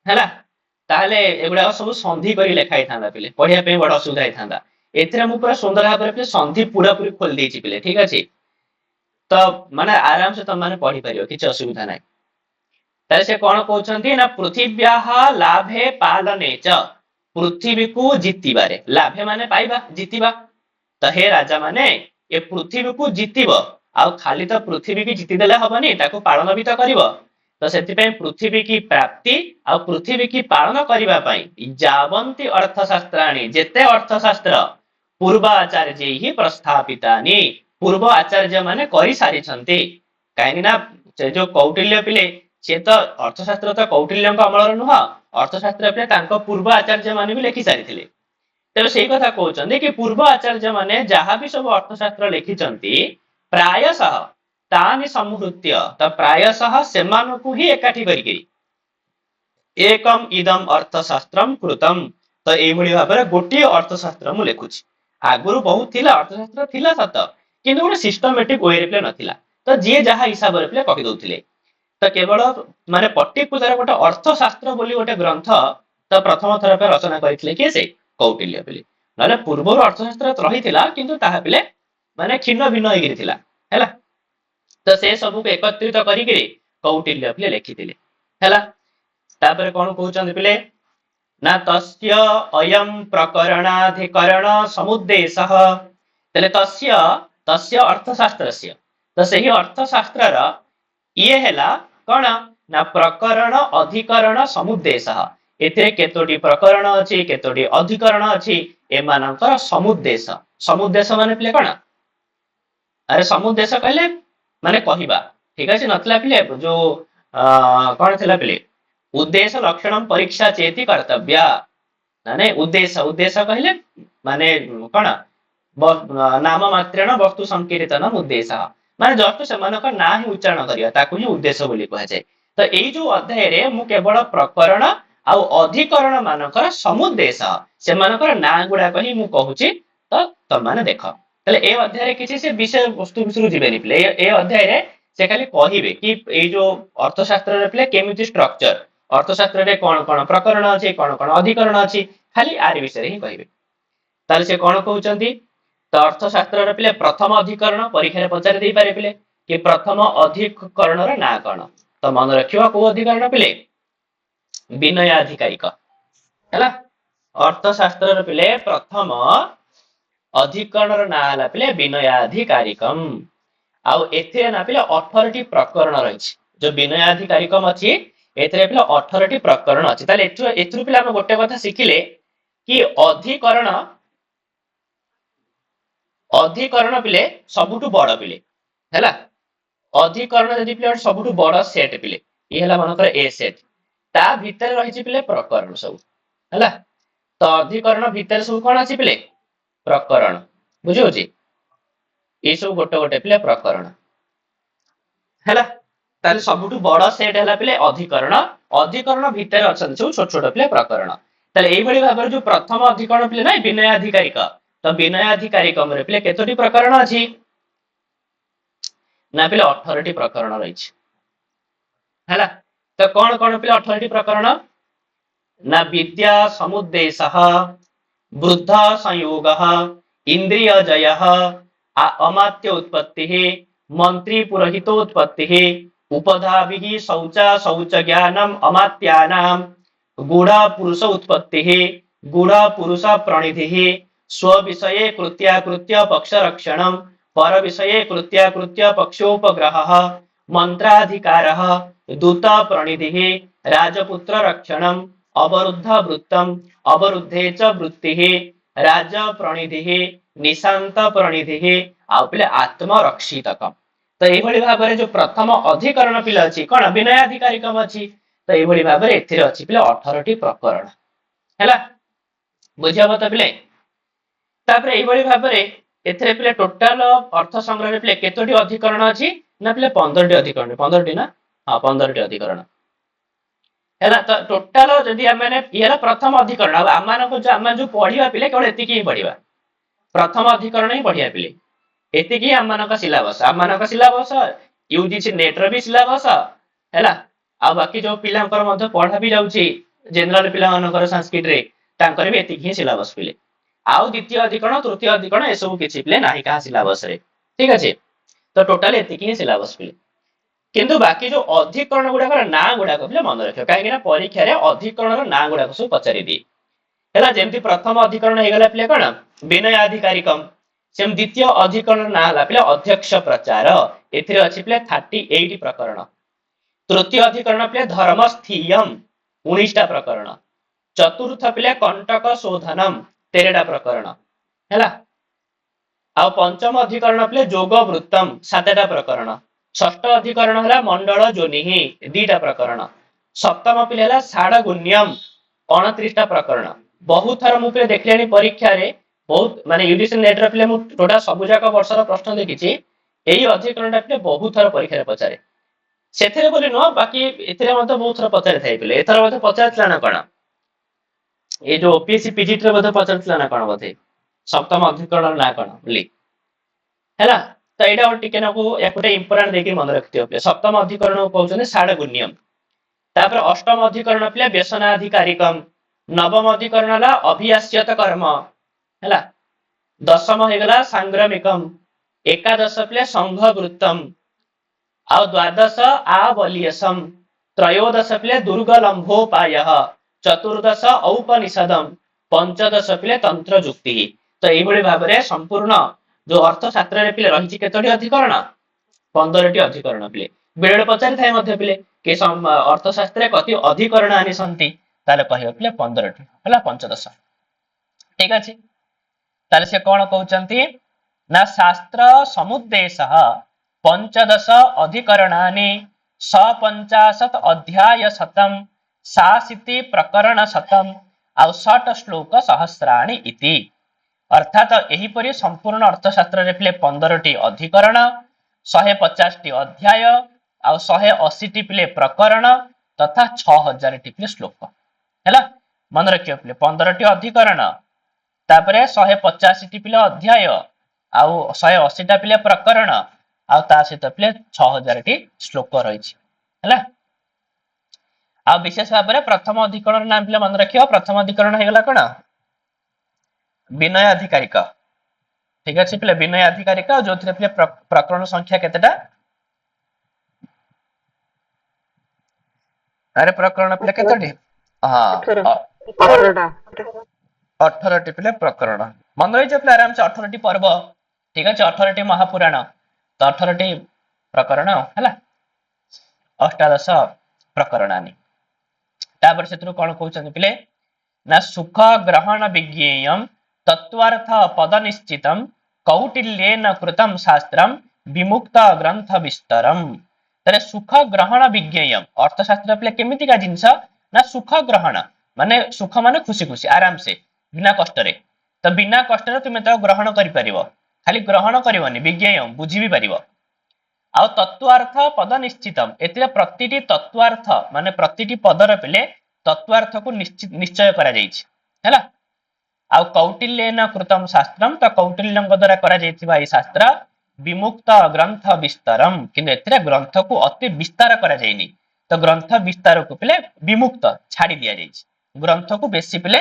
ହେଲା ତାହେଲେ ଏଗୁଡାକ ସବୁ ସନ୍ଧି କରି ଲେଖା ହେଇଥାନ୍ତା ପିଲେ, ପଢିବା ପାଇଁ ବଡ ଅସୁବିଧା ହେଇଥାନ୍ତା। ଏଥିରେ ମୁଁ ପୁରା ସୁନ୍ଦର ଭାବରେ ପିଲେ ସନ୍ଧି ପୁରାପୁରି ଖୋଲି ଦେଇଛି ପିଲେ, ଠିକ ଅଛି। ତ ମାନେ ଆରାମସେ ତମେ ପଢିପାରିବ, କିଛି ଅସୁବିଧା ନାହିଁ। ତାହେଲେ ସେ କଣ କହୁଛନ୍ତି ନା ପୃଥିବ୍ୟାହ ଲାଭେ ପାଲନେ ଚ, ପୃଥିବୀକୁ ଜିତିବାରେ, ଲାଭେ ମାନେ ପାଇବା, ଜିତିବା। ତ ହେ ରାଜା ମାନେ ଏ ପୃଥିବୀକୁ ଜିତିବ, ଆଉ ଖାଲି ତ ପୃଥିବୀ କି ଜିତିଦେଲେ ହବନି, ତାକୁ ପାଳନ ବି ତ କରିବ। ତ ସେଥିପାଇଁ ପୃଥିବୀ କି ପ୍ରାପ୍ତି ଆଉ ପୃଥିବୀ କି ପାଳନ କରିବା ପାଇଁ ଯାବନ୍ତି ଅର୍ଥଶାସ୍ତ୍ରାଣୀ, ଯେତେ ଅର୍ଥଶାସ୍ତ୍ର ପୂର୍ବ ଆଚାର୍ଯ୍ୟ ହିଁ ପ୍ରସ୍ଥାପିତାନି, ପୂର୍ବ ଆଚାର୍ଯ୍ୟ ମାନେ କରିସାରିଛନ୍ତି। କାହିଁକି ନା ସେ ଯୋଉ କୌଟିଲ୍ୟ ପିଲେ ସିଏ ତ ଅର୍ଥଶାସ୍ତ୍ର ତ କୌଟିଲ୍ୟଙ୍କ ଅମଳର ନୁହଁ, ଅର୍ଥଶାସ୍ତ୍ର ପିଲେ ତାଙ୍କ ପୂର୍ବ ଆଚାର୍ଯ୍ୟ ମାନେ ବି ଲେଖି ସାରିଥିଲେ। ତେଣୁ ସେଇ କଥା କହୁଛନ୍ତି କି ପୂର୍ବ ଆଚାର୍ଯ୍ୟ ମାନେ ଯାହା ବି ସବୁ ଅର୍ଥଶାସ୍ତ୍ର ଲେଖିଛନ୍ତି ପ୍ରାୟଶଃ ତାନି ସମୃତ୍ୟ, ତ ପ୍ରାୟଶଃ ସେମାନଙ୍କୁ ହିଁ ଏକାଠି କରିକି ଏକମ୍ ଇଦମ୍ ଅର୍ଥଶାସ୍ତ୍ରମ୍ କୃତମ୍, ତ ଏଇଭଳି ଭାବରେ ଗୋଟିଏ ଅର୍ଥଶାସ୍ତ୍ର ମୁଁ ଲେଖୁଛି। ଆଗରୁ ବହୁତ ଥିଲା, ଅର୍ଥଶାସ୍ତ୍ର ଥିଲା ସତ, କିନ୍ତୁ ଗୋଟେ ସିଷ୍ଟମେଟିକ ୱେରେ ନଥିଲା। ତ ଯିଏ ଯାହା ହିସାବରେ ପିଲେ କହିଦଉଥିଲେ। ତ କେବଳ ମାନେ ପର୍ଟିକୁଲାର ଗୋଟେ ଅର୍ଥଶାସ୍ତ୍ର ବୋଲି ଗୋଟେ ଗ୍ରନ୍ଥ ତ ପ୍ରଥମ ଥର ପାଇଁ ରଚନା କରିଥିଲେ କିଏ? ସେ କୌଟିଲ୍ୟ ପିଲେ। ନହେଲେ ପୂର୍ବରୁ ଅର୍ଥଶାସ୍ତ୍ର ରହିଥିଲା, କିନ୍ତୁ ତାହା ପିଲେ ମାନେ କ୍ଷୀଣ ଭିନ୍ନ ହେଇକିରି ଥିଲା ହେଲା। ତ ସେ ସବୁକୁ ଏକତ୍ରିତ କରିକିରି କୌଟିଲ୍ୟ ପିଲେ ଲେଖିଥିଲେ ହେଲା। ତାପରେ କଣ କହୁଛନ୍ତି ପିଲେ ନା ତସ୍ୟ ଅୟಂ ପ୍ରକରଣାଧିକରଣ ସମୁଦ୍ଦେଶଃ, ତାହେଲେ ତସ୍ୟ ତସ୍ୟ ଅର୍ଥଶାସ୍ତ୍ରସ୍ୟ, ତ ସେହି ଅର୍ଥଶାସ୍ତ୍ରର ଇଏ ହେଲା କଣ ନା ପ୍ରକରଣ ଅଧିକରଣ ସମୁଦ୍ଦେଶଃ, ଏଥିରେ କେତୋଟି ପ୍ରକରଣ ଅଛି, କେତୋଟି ଅଧିକରଣ ଅଛି, ଏମାନଙ୍କର ସମୁଦ୍ଦେଶ। ସମୁଦ୍ଦେଶ ମାନେ ପିଲେ କଣ? ଆରେ ସମୁଦ୍ଦେଶ କହିଲେ ମାନେ କହିବା, ଠିକ ଅଛି। ନଥିଲା ପିଲେ ଯୋଉ କଣ ଥିଲା ପିଲେ ଉଦ୍ଦେଶ୍ୟ ଲକ୍ଷଣ ପରୀକ୍ଷା ଚେତି କର୍ତ୍ତବ୍ୟ, ମାନେ ଉଦ୍ଦେଶ୍ୟ, ଉଦ୍ଦେଶ୍ୟ କହିଲେ ମାନେ କଣ ନାମ ମାତ୍ରେଣ ବସ୍ତୁ ସଂକୀର୍ତ୍ତନ ଉଦ୍ଦେଶ୍ୟ, ମାନେ ଜଷ୍ଟ ସେମାନଙ୍କ ନାଁ ହିଁ ଉଚ୍ଚାରଣ କରିବା, ତାକୁ ହିଁ ଉଦ୍ଦେଶ୍ୟ ବୋଲି କୁହାଯାଏ। ତ ଏଇ ଯୋଉ ଅଧ୍ୟାୟରେ ମୁଁ କେବଳ ପ୍ରକରଣ ଆଉ ଅଧିକରଣ ମାନଙ୍କର ସମୁଦ୍ଦେଶ, ସେମାନଙ୍କର ନାଁ ଗୁଡାକ ହିଁ ମୁଁ କହୁଛି। ତ ତମାନେ ଦେଖ, ତାହେଲେ ଏ ଅଧ୍ୟାୟରେ କିଛି ସେ ବିଷୟ ବସ୍ତୁ ବିଷୟରୁ ଯିବେନି ପିଲେ। ଏ ଅଧ୍ୟାୟରେ ସେ ଖାଲି କହିବେ କି ଏଇ ଯୋଉ ଅର୍ଥଶାସ୍ତ୍ରରେ ପିଲେ କେମିତି ଷ୍ଟ୍ରକ୍ଚର, ଅର୍ଥଶାସ୍ତ୍ରରେ କଣ କଣ ପ୍ରକରଣ ଅଛି, କଣ କଣ ଅଧିକରଣ ଅଛି, ଖାଲି ଆରି ବିଷୟରେ ହିଁ କହିବେ। ତାହେଲେ ସେ କଣ କହୁଛନ୍ତି? ତ ଅର୍ଥଶାସ୍ତ୍ରର ପିଲେ ପ୍ରଥମ ଅଧିକରଣ ପରୀକ୍ଷାରେ ପଚାରି ଦେଇପାରେ ପିଲେ କି ପ୍ରଥମ ଅଧିକରଣର ନାଁ କଣ? ତ ମନେ ରଖିବ କୋଉ ଅଧିକରଣ ପିଲେ? ବିନୟାଧିକାରିକ ହେଲା। ଅର୍ଥଶାସ୍ତ୍ରର ପିଲେ ପ୍ରଥମ ଅଧିକରଣର ନାଁ ହେଲା ପିଲେ ବିନୟାଧିକାରିକମ୍। ଆଉ ଏଥିରେ ନା ପିଲେ 18ଟି ପ୍ରକରଣ ରହିଛି। ଯୋଉ ବିନୟାଧିକାରିକମ୍ ଅଛି ଏଥିରେ ପିଲେ 18ଟି ପ୍ରକରଣ ଅଛି। ତାହେଲେ ଏଥିରୁ ପିଲେ ଆମେ ଗୋଟେ କଥା ଶିଖିଲେ କି ଅଧିକରଣ, ଅଧିକରଣ ପିଲେ ସବୁଠୁ ବଡ ପିଲେ ହେଲା। ଅଧିକରଣ ଯଦି ପିଲେ ସବୁଠୁ ବଡ ସେଟ ପିଲେ, ଇଏ ହେଲା ମନେକର ଏ ସେଟ, ତା ଭିତରେ ରହିଛି ପିଲେ ପ୍ରକରଣ ସବୁ ହେଲା। ତ ଅଧିକରଣ ଭିତରେ ସବୁ କଣ ଅଛି ପିଲେ? ପ୍ରକରଣ, ବୁଝିହଉଛି? ଏଇ ସବୁ ଗୋଟେ ଗୋଟେ ପିଲେ ପ୍ରକରଣ ହେଲା। ତାହେଲେ ସବୁଠୁ ବଡ ସେଟ ହେଲା ପିଲେ ଅଧିକରଣ, ଅଧିକରଣ ଭିତରେ ଅଛନ୍ତି ସବୁ ଛୋଟ ଛୋଟ ପିଲେ ପ୍ରକରଣ। ତାହେଲେ ଏଇଭଳି ଭାବରେ ଯୋଉ ପ୍ରଥମ ଅଧିକରଣ ପିଲେ ନାଇଁ ବିନୟାଧିକାରିକ, ତ ବିନୟାଧିକାରିକମରେ ପିଲେ କେତୋଟି ପ୍ରକରଣ ଅଛି? ନା ପିଲେ 18ଟି ପ୍ରକରଣ ରହିଛି ହେଲା। ତ କଣ କଣ ପିଲେ 18ଟି ପ୍ରକରଣ? ନା ବିଦ୍ୟା ସମୁଦ୍ଦେଶଃ, ବୃଦ୍ଧ ସଂयोग, ଇନ୍ଦ୍ରିୟ ଜୟ, ଅମାତ୍ୟ ଉତ୍ପତ୍ତି, ମନ୍ତ୍ରୀ ପୁରୋହିତୋତ୍ପତ୍ତି, ଉପଧାभिः ଶୌଚ ଶୌଚ ଜ୍ଞାନम ଅମାତ୍ୟାନାମ୍, ଗୁଢ ପୁରୁଷ ଉତ୍ପତ୍ତି, ଗୁଢ ପୁରୁଷ ପ୍ରଣିଧି, ସ୍ୱ ବିଷये କୃତ୍ୟାକୃତ୍ୟ ପକ୍ଷ ରକ୍ଷଣମ୍, पर विषये कृत्याकृत्य पक्षोपग्रहः, मंत्राधिकारः, दूत प्रणिधिः, राजपुत्र रक्षणम्, अवरुद्ध वृत्तम्, अवरुद्धे च वृत्तिः, राज प्रणिधिः, निशांत प्रणिधिः, ଆଉ ପିଲେ ଆତ୍ମରକ୍ଷିତକମ୍। ତ ଏଇଭଳି ଭାବରେ ଯୋଉ ପ୍ରଥମ ଅଧିକରଣ ପିଲା ଅଛି କଣ ବିନୟାଧିକାରିକମ ଅଛି। ତ ଏଇଭଳି ଭାବରେ ଏଥିରେ ଅଛି ପିଲେ 18ଟି ପ୍ରକରଣ ହେଲା। ବୁଝିହବ ତ ପିଲେ? ତାପରେ ଏଇଭଳି ଭାବରେ ଏଥିରେ ପିଲେ ଟୋଟାଲ ଅର୍ଥ ସଂଗ୍ରହରେ ପିଲେ କେତୋଟି ଅଧିକରଣ ଅଛି? ନା ପିଲେ 15ଟି ଅଧିକରଣ, 15ଟି ନା ହଁ 15ଟି ଅଧିକରଣ ହେଲା। ତ ଟୋଟାଲ ଯଦି ଆମେ ଇଏ ପ୍ରଥମ ଅଧିକରଣ, ଆଉ ଆମେ ଯୋଉ ପଢିବା ପିଲେ କେବଳ ଏତିକି ହିଁ ପଢିବା, ପ୍ରଥମ ଅଧିକରଣ ହିଁ ପଢିବା ପିଲେ। ଏତିକି ଆମମାନଙ୍କ ସିଲାବସ, ଆମମାନଙ୍କ ସିଲାବସ ୟୁଜିସି ନେଟ ର ବି ସିଲାବସ, ହେଲା। ଆଉ ବାକି ଯୋଉ ପିଲାଙ୍କର ମଧ୍ୟ ପଢା ବି ଯାଉଛି ଜେନେରାଲ ପିଲାମାନଙ୍କର ସାଂସ୍କ୍ରିଟ ରେ ତାଙ୍କର ବି ଏତିକି ହିଁ ସିଲାବସ ପିଲେ। ଆଉ ଦ୍ୱିତୀୟ ଅଧିକରଣ ତୃତୀୟ ଅଧିକରଣ ଏସବୁ କିଛି ପିଲେ ନାହିଁ କାହା ସିଲାବସ ରେ। ଠିକ ଅଛି, ତ ଟୋଟାଲ ଏତିକି ହିଁ ସିଲାବସ ପିଲେ। କିନ୍ତୁ ବାକି ଯୋଉ ଅଧିକରଣ ଗୁଡାକର ନାଁ ଗୁଡାକ ପିଲେ ମନେ ରଖିବ, କାହିଁକି ନା ପରୀକ୍ଷାରେ ଅଧିକରଣର ନାଁ ଗୁଡାକ ସବୁ ପଚାରି ଦିଏ। ହେଲା, ଯେମିତି ପ୍ରଥମ ଅଧିକରଣ ହେଇଗଲା ପିଲେ କଣ ବିନୟ ଅଧିକାରିକମ୍, ସେମିତି ଦ୍ୱିତୀୟ ଅଧିକରଣ ନାଁ ହେଲା ପିଲେ ଅଧ୍ୟକ୍ଷ ପ୍ରଚାର, ଏଥିରେ ଅଛି ପିଲେ 38 ପ୍ରକରଣ। ତୃତୀୟ ଅଧିକରଣ ପିଲେ ଧର୍ମସ୍ଥିୟମ୍ 19ଟା ପ୍ରକରଣ। ଚତୁର୍ଥ ପିଲେ କଣ୍ଟକ ଶୋଧନମ୍ 13ଟା ପ୍ରକରଣ। ହେଲା, ଆଉ ପଞ୍ଚମ ଅଧିକରଣ ପିଲେ ଯୋଗ ବୃତ୍ତମ୍ 7ଟା ପ୍ରକରଣ। ଷଷ୍ଠ ଅଧିକରଣ ହେଲା ମଣ୍ଡଳ ଯୋନିହି 2ଟା ପ୍ରକରଣ। ସପ୍ତମ ପିଲେ ହେଲା ଷାଡଗୁଣ୍ୟମ୍ 29ଟା ପ୍ରକରଣ। ବହୁତ ଥର ମୁଁ ପିଲେ ଦେଖିଲେଣି ପରୀକ୍ଷାରେ, ବହୁତ ମାନେ ୟୁଜିସି ନେଟ ର ପିଲେ ମୁଁ ଟୋଟାଲ ସବୁ ଯାକ ବର୍ଷର ପ୍ରଶ୍ନ ଦେଖିଛି, ଏଇ ଅଧିକରଣଟା ପିଲେ ବହୁତ ଥର ପରୀକ୍ଷାରେ ପଚାରେ। ସେଥିରେ ବୋଲି ନୁହଁ, ବାକି ଏଥିରେ ମଧ୍ୟ ବହୁତ ଥର ପଚାରିଥାଏ ପିଲେ। ଏଥର ମଧ୍ୟ ପଚାରିଥିଲା ନା କଣ, ଏଇ ଯୋଉ ଓପିଏସସି ପିଜିଟି ରେ ମଧ୍ୟ ପଚାରିଥିଲା ନା କଣ ବୋଧେ, ସପ୍ତମ ଅଧିକରଣର ନାଁ କଣ ବୋଲି। ହେଲା, ତ ଏଇଟା ଗୋଟେ ଟିକେ ନାକୁ ଗୋଟେ ଇମ୍ପୋର୍ଟାଣ୍ଟ ଦେଇକି ମନେ ରଖିଥିବ ପିଲେ। ସପ୍ତମ ଅଧିକରଣ କହୁଛନ୍ତି ଷାଡଗୁଣ୍ୟମ୍। ତାପରେ ଅଷ୍ଟମ ଅଧିକରଣ ପିଲେ ବ୍ୟସନାଧିକାରିକମ୍। ନବମ ଅଧିକରଣ ହେଲା ଅଭିଆସ୍ୟତ କର୍ମ। ହେଲା, ଦଶମ ହେଇଗଲା ସାଂଗ୍ରାମିକମ୍। ଏକାଦଶ ପିଲେ ସଂଘ ବୃତ୍ତମ୍। ଆଉ ଦ୍ୱାଦଶ ଆବଲିୟସମ୍। ତ୍ରୟୋଦଶ ପିଲେ ଦୁର୍ଗଲମ୍ଭୋପାୟ। ଚତୁର୍ଦଶ ଔପନିଷଦମ୍। ପଞ୍ଚଦଶ ପିଲେ ତନ୍ତ୍ର ଯୁକ୍ତି। ତ ଏଇଭଳି ଭାବରେ ସମ୍ପୂର୍ଣ୍ଣ ଯୋଉ ଅର୍ଥଶାସ୍ତ୍ରରେ ପିଲେ ରହିଛି କେତୋଟି ଅଧିକରଣ, 15ଟି ଅଧିକରଣ ପିଲେ। ବେଳେ ପଚାରିଥାଏ ମଧ୍ୟ ପିଲେ କି ଅର୍ଥଶାସ୍ତ୍ରରେ କତି ଅଧିକରଣ ଆନିସନ୍ତି, ତାହେଲେ କହିବ ପିଲେ 15ଟି, ହେଲା ପଞ୍ଚଦଶ। ଠିକ ଅଛି, ତାହେଲେ ସେ କଣ କହୁଛନ୍ତି ନା ଶାସ୍ତ୍ର ସମୁଦ୍ଦେଶ ପଞ୍ଚଦଶ ଅଧିକରଣାନି ସପଞ୍ଚାଶତ ଅଧ୍ୟାୟ ଶତମ୍ ଶାସିତି ପ୍ରକରଣ ଶତମ୍ ଆଉ ଷଟ ଶ୍ଲୋକ ସହସ୍ରାଣୀ ଇତି। ଅର୍ଥାତ ଏହିପରି ସମ୍ପୂର୍ଣ୍ଣ ଅର୍ଥଶାସ୍ତ୍ରରେ ପିଲେ 15ଟି ଅଧିକରଣ, 150ଟି ଅଧ୍ୟାୟ ଆଉ 180ଟି ପିଲେ ପ୍ରକରଣ ତଥା 6000ଟି ପିଲେ ଶ୍ଲୋକ। ହେଲା, ମନେ ରଖିବ ପିଲେ 15ଟି ଅଧିକରଣ, ତାପରେ 150ଟି ପିଲେ ଅଧ୍ୟାୟ ଆଉ 180ଟା ପିଲେ ପ୍ରକରଣ ଆଉ ତା ସହିତ ପିଲେ 6000ଟି ଶ୍ଲୋକ ରହିଛି। ହେଲା, ଆଉ ବିଶେଷ ଭାବରେ ପ୍ରଥମ ଅଧିକରଣ ନାମ ପିଲେ ମନେ ରଖିବ। ପ୍ରଥମ ଅଧିକରଣ ହେଇଗଲା କଣ ବିନୟ ଅଧିକାରିକ। ଠିକ ଅଛି ପିଲେ, ବିନୟ ଅଧିକାରିକ, ଯୋଉଥିରେ ପିଲେ ପ୍ରକରଣ ସଂଖ୍ୟା କେତେଟା, ଆରେ ପ୍ରକରଣ ପିଲେ କେତୋଟି, ହଁ 18ଟା। 18ଟି ପିଲେ ପ୍ରକରଣ। ମନେ ରହିଛି ପିଲେ ଆରାମସେ 18ଟି ପର୍ବ। ଠିକ ଅଛି, 18ଟି ମହାପୁରାଣ, ତ 18ଟି ପ୍ରକରଣ ହେଲା, ଅଷ୍ଟାଦଶ ପ୍ରକରଣାନି। ତାପରେ ସେଥିରୁ କଣ କହୁଛନ୍ତି ପିଲେ ନା ସୁଖ ଗ୍ରହଣ ବିଜ୍ଞେୟମ୍ ତତ୍ୱାର୍ଥ ପଦ ନିଶ୍ଚିତମ୍ କୌଟିଲ୍ୟେନ କୃତମ୍ ଶାସ୍ତ୍ରମ୍ ବିମୁକ୍ତ ଗ୍ରନ୍ଥ ବିସ୍ତରମ୍। ତାହେଲେ ସୁଖ ଗ୍ରହଣ ବିଜ୍ଞେୟମ୍, ଅର୍ଥଶାସ୍ତ୍ର ପିଲେ କେମିତିକା ଜିନିଷ ନା ସୁଖ ଗ୍ରହଣ ମାନେ ସୁଖ ମାନେ ଖୁସି ଖୁସି ଆରାମସେ ବିନା କଷ୍ଟରେ। ତ ବିନା କଷ୍ଟରେ ତୁମେ ତାକୁ ଗ୍ରହଣ କରିପାରିବ, ଖାଲି ଗ୍ରହଣ କରିବନି ବିଜ୍ଞେୟମ୍ ବୁଝି ବି ପାରିବ। ଆଉ ତତ୍ୱାର୍ଥ ପଦ ନିଶ୍ଚିତମ୍, ଏଥିରେ ପ୍ରତିଟି ତତ୍ୱାର୍ଥ ମାନେ ପ୍ରତିଟି ପଦର ପିଲେ ତତ୍ୱାର୍ଥକୁ ନିଶ୍ଚୟ କରାଯାଇଛି। ହେଲା, ଆଉ କୌଟିଲ୍ୟେନ କୃତମ୍ ଶାସ୍ତ୍ରମ୍, ତ କୌଟିଲ୍ୟଙ୍କ ଦ୍ୱାରା କରାଯାଇଥିବା ଏହି ଶାସ୍ତ୍ର ବିମୁକ୍ତ ଗ୍ରନ୍ଥ ବିସ୍ତରମ୍, କିନ୍ତୁ ଏଥିରେ ଗ୍ରନ୍ଥକୁ ଅତି ବିସ୍ତାର କରାଯାଇନି। ତ ଗ୍ରନ୍ଥ ବିସ୍ତାରକୁ ପିଲେ ବିମୁକ୍ତ ଛାଡି ଦିଆଯାଇଛି, ଗ୍ରନ୍ଥକୁ ବେଶୀ ପିଲେ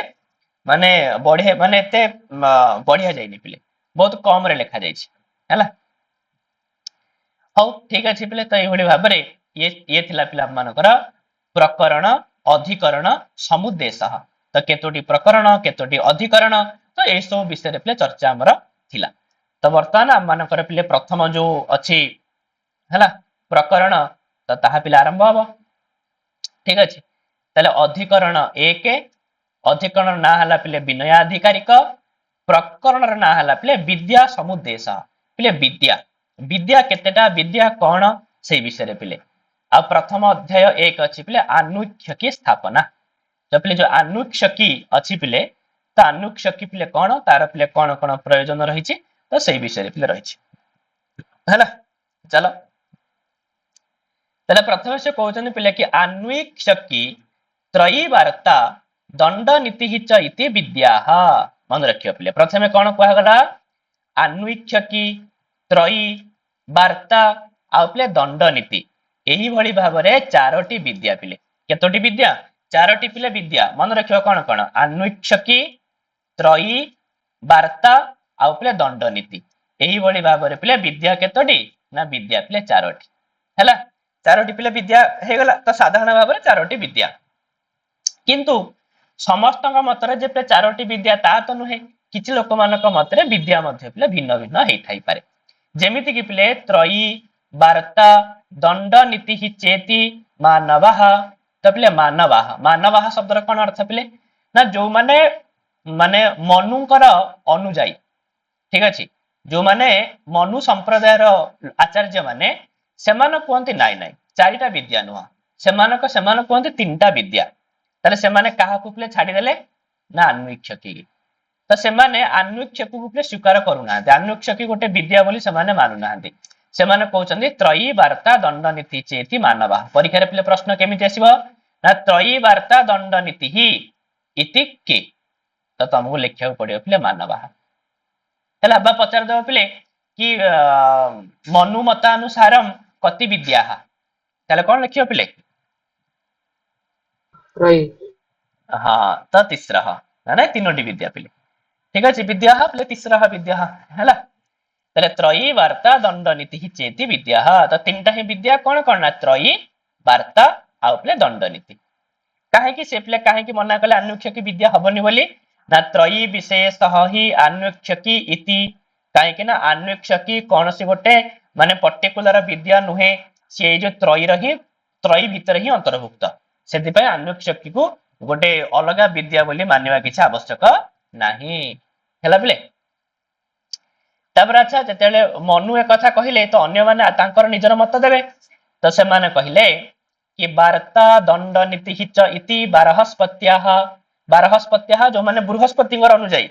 ମାନେ ବଢିଆ ମାନେ ଏତେ ବଢିଆ ଯାଇନି ପିଲେ, ବହୁତ କମରେ ଲେଖା ଯାଇଛି। ହେଲା, ହଉ ଠିକ ଅଛି ପିଲେ, ତ ଏଇଭଳି ଭାବରେ ଇଏ ଥିଲା ପିଲାମାନଙ୍କର ପ୍ରକରଣ ଅଧିକରଣ ସମୁଦ୍ଦେଶ। ତ କେତୋଟି ପ୍ରକରଣ କେତୋଟି ଅଧିକରଣ, ତ ଏସବୁ ବିଷୟରେ ପିଲେ ଚର୍ଚ୍ଚା ଆମର ଥିଲା। ତ ବର୍ତ୍ତମାନ ଆମ ମାନଙ୍କର ପିଲେ ପ୍ରଥମ ଯୋଉ ଅଛି ହେଲା ପ୍ରକରଣ, ତ ତାହା ପିଲେ ଆରମ୍ଭ ହବ। ଠିକ ଅଛି, ତାହେଲେ ଅଧିକରଣ 1, ଅଧିକରଣ ନାଁ ହେଲା ପିଲେ ବିନୟ ଅଧିକାରିକ, ପ୍ରକରଣର ନାଁ ହେଲା ପିଲେ ବିଦ୍ୟା ସମୁଦ୍ଦେଶ। ପିଲେ ବିଦ୍ୟା, ବିଦ୍ୟା କେତେଟା, ବିଦ୍ୟା କଣ, ସେଇ ବିଷୟରେ ପିଲେ। ଆଉ ପ୍ରଥମ ଅଧ୍ୟାୟ 1 ଅଛି ପିଲେ ଆନୁକ୍ଷକି ସ୍ଥାପନା। ତ ପିଲେ ଯୋଉ ଆନୁକ୍ଷକି ଅଛି ପିଲେ, ତ ଆନୁକ୍ଷକି ପିଲେ କଣ, ତାର ପିଲେ କଣ କଣ ପ୍ରୟୋଜନ ରହିଛି, ତ ସେଇ ବିଷୟରେ ପିଲେ ରହିଛି। ହେଲା, ଚାଲ ତାହେଲେ ପ୍ରଥମେ ସେ କହୁଛନ୍ତି ପିଲେ କି ଆନ୍ୱିକ୍ଷକି ତ୍ରୟୀ ବାର୍ତ୍ତା ଦଣ୍ଡ ନୀତି ଚ ଇତି ବିଦ୍ୟା। ମନେ ରଖିବ ପିଲେ, ପ୍ରଥମେ କଣ କୁହାଗଲା, ଆନ୍ୱିକ୍ଷକି ତ୍ରୟୀ ବାର୍ତ୍ତା ଆଉ ପିଲେ ଦଣ୍ଡ ନୀତି। यही भली भाबरे चारोटी विद्या पिले केतोटी विद्या चारोटी पिले विद्या मन रखियो कौन कौन अन्वीक्षकी त्रयी वार्ता आउ पिले दंड नीति यही भली भाबरे पिले विद्या केतोटी ना विद्या पिले चारोटी हैला चारोटी पिले विद्या हे गला तो साधारण भाबरे चारोटी विद्या किंतु समस्त मतरे जे पिले चारोटी विद्या ता तो नुहे किछि लोक मानक मतरे विद्या मध्ये पिले भिन्न भिन्न हेइ थाई पारे जेमिति कि पिले त्रयी वार्ता दंड नीति ही चेती मानवाह तो पिले मानवाह मानवाह शब्दर कौन अर्थ पिले ना जो माने माने मनुकर अनुजाई ठीक अछि जो माने मनु संप्रदायर आचार्य माने सेमान कहते नाई नाई चारिटा विद्या नुह सेमानक सेमान कहते तीनटा विद्या ताले सेमाने काहाकू पिले छाड़ी देले ना अन्वीक्षकी तो सेमाने अन्वीक्षक को स्वीकार करूना अन्वीक्षकी गोटे विद्या बोली सेमाने मानुना सेमाने कहउछन्ती त्रयी वार्ता दंड नीति चेति मानवा परीक्षा रे पिले प्रश्न केमिति आसीबो ना त्रयी वार्ता दंड नीति ही इति के तो तुमको लिखिया पड़ियो पिले मानवा हैला बा पचार दो पिले कि मनु मतानुसारम कति विद्या ताले कोन लिखियो पिले त्रयी हाँ तो तीसरा ना तीनोटी विद्या पिले ठीक अच्छे विद्या पिले तीसरा विद्या है ताले त्रयी वार्ता दंड नीति ही चेती विद्या तो तीनटा ही विद्या कौन कौन ना त्रयी वार्ता आउ पिले दंड नीति काहे से पिले काहे मना कले अन्वीक्षकी विद्या हबनी बोली ना त्रयी विशेष ही अन्वीक्षकी इति काहे ना अन्वीक्षकी कौन सी गोटे माने पर्टिकुलर विद्या नुहे से जो त्रयी भीतर ही अंतर्भुक्त से अन्वीक्षकी को गोटे अलग विद्या बोली मानिबा किछि आवश्यक नाही हैला पिले तबरा अच्छा जतेले मनु एक कथा कहिले तो अन्य माने तांकर निजर मत देबे तो से माने कहिले कि वार्ता दंड नीति हिच इति बारहस्पत्याः जो माने बृहस्पतिଙ୍କର अनुଯାयी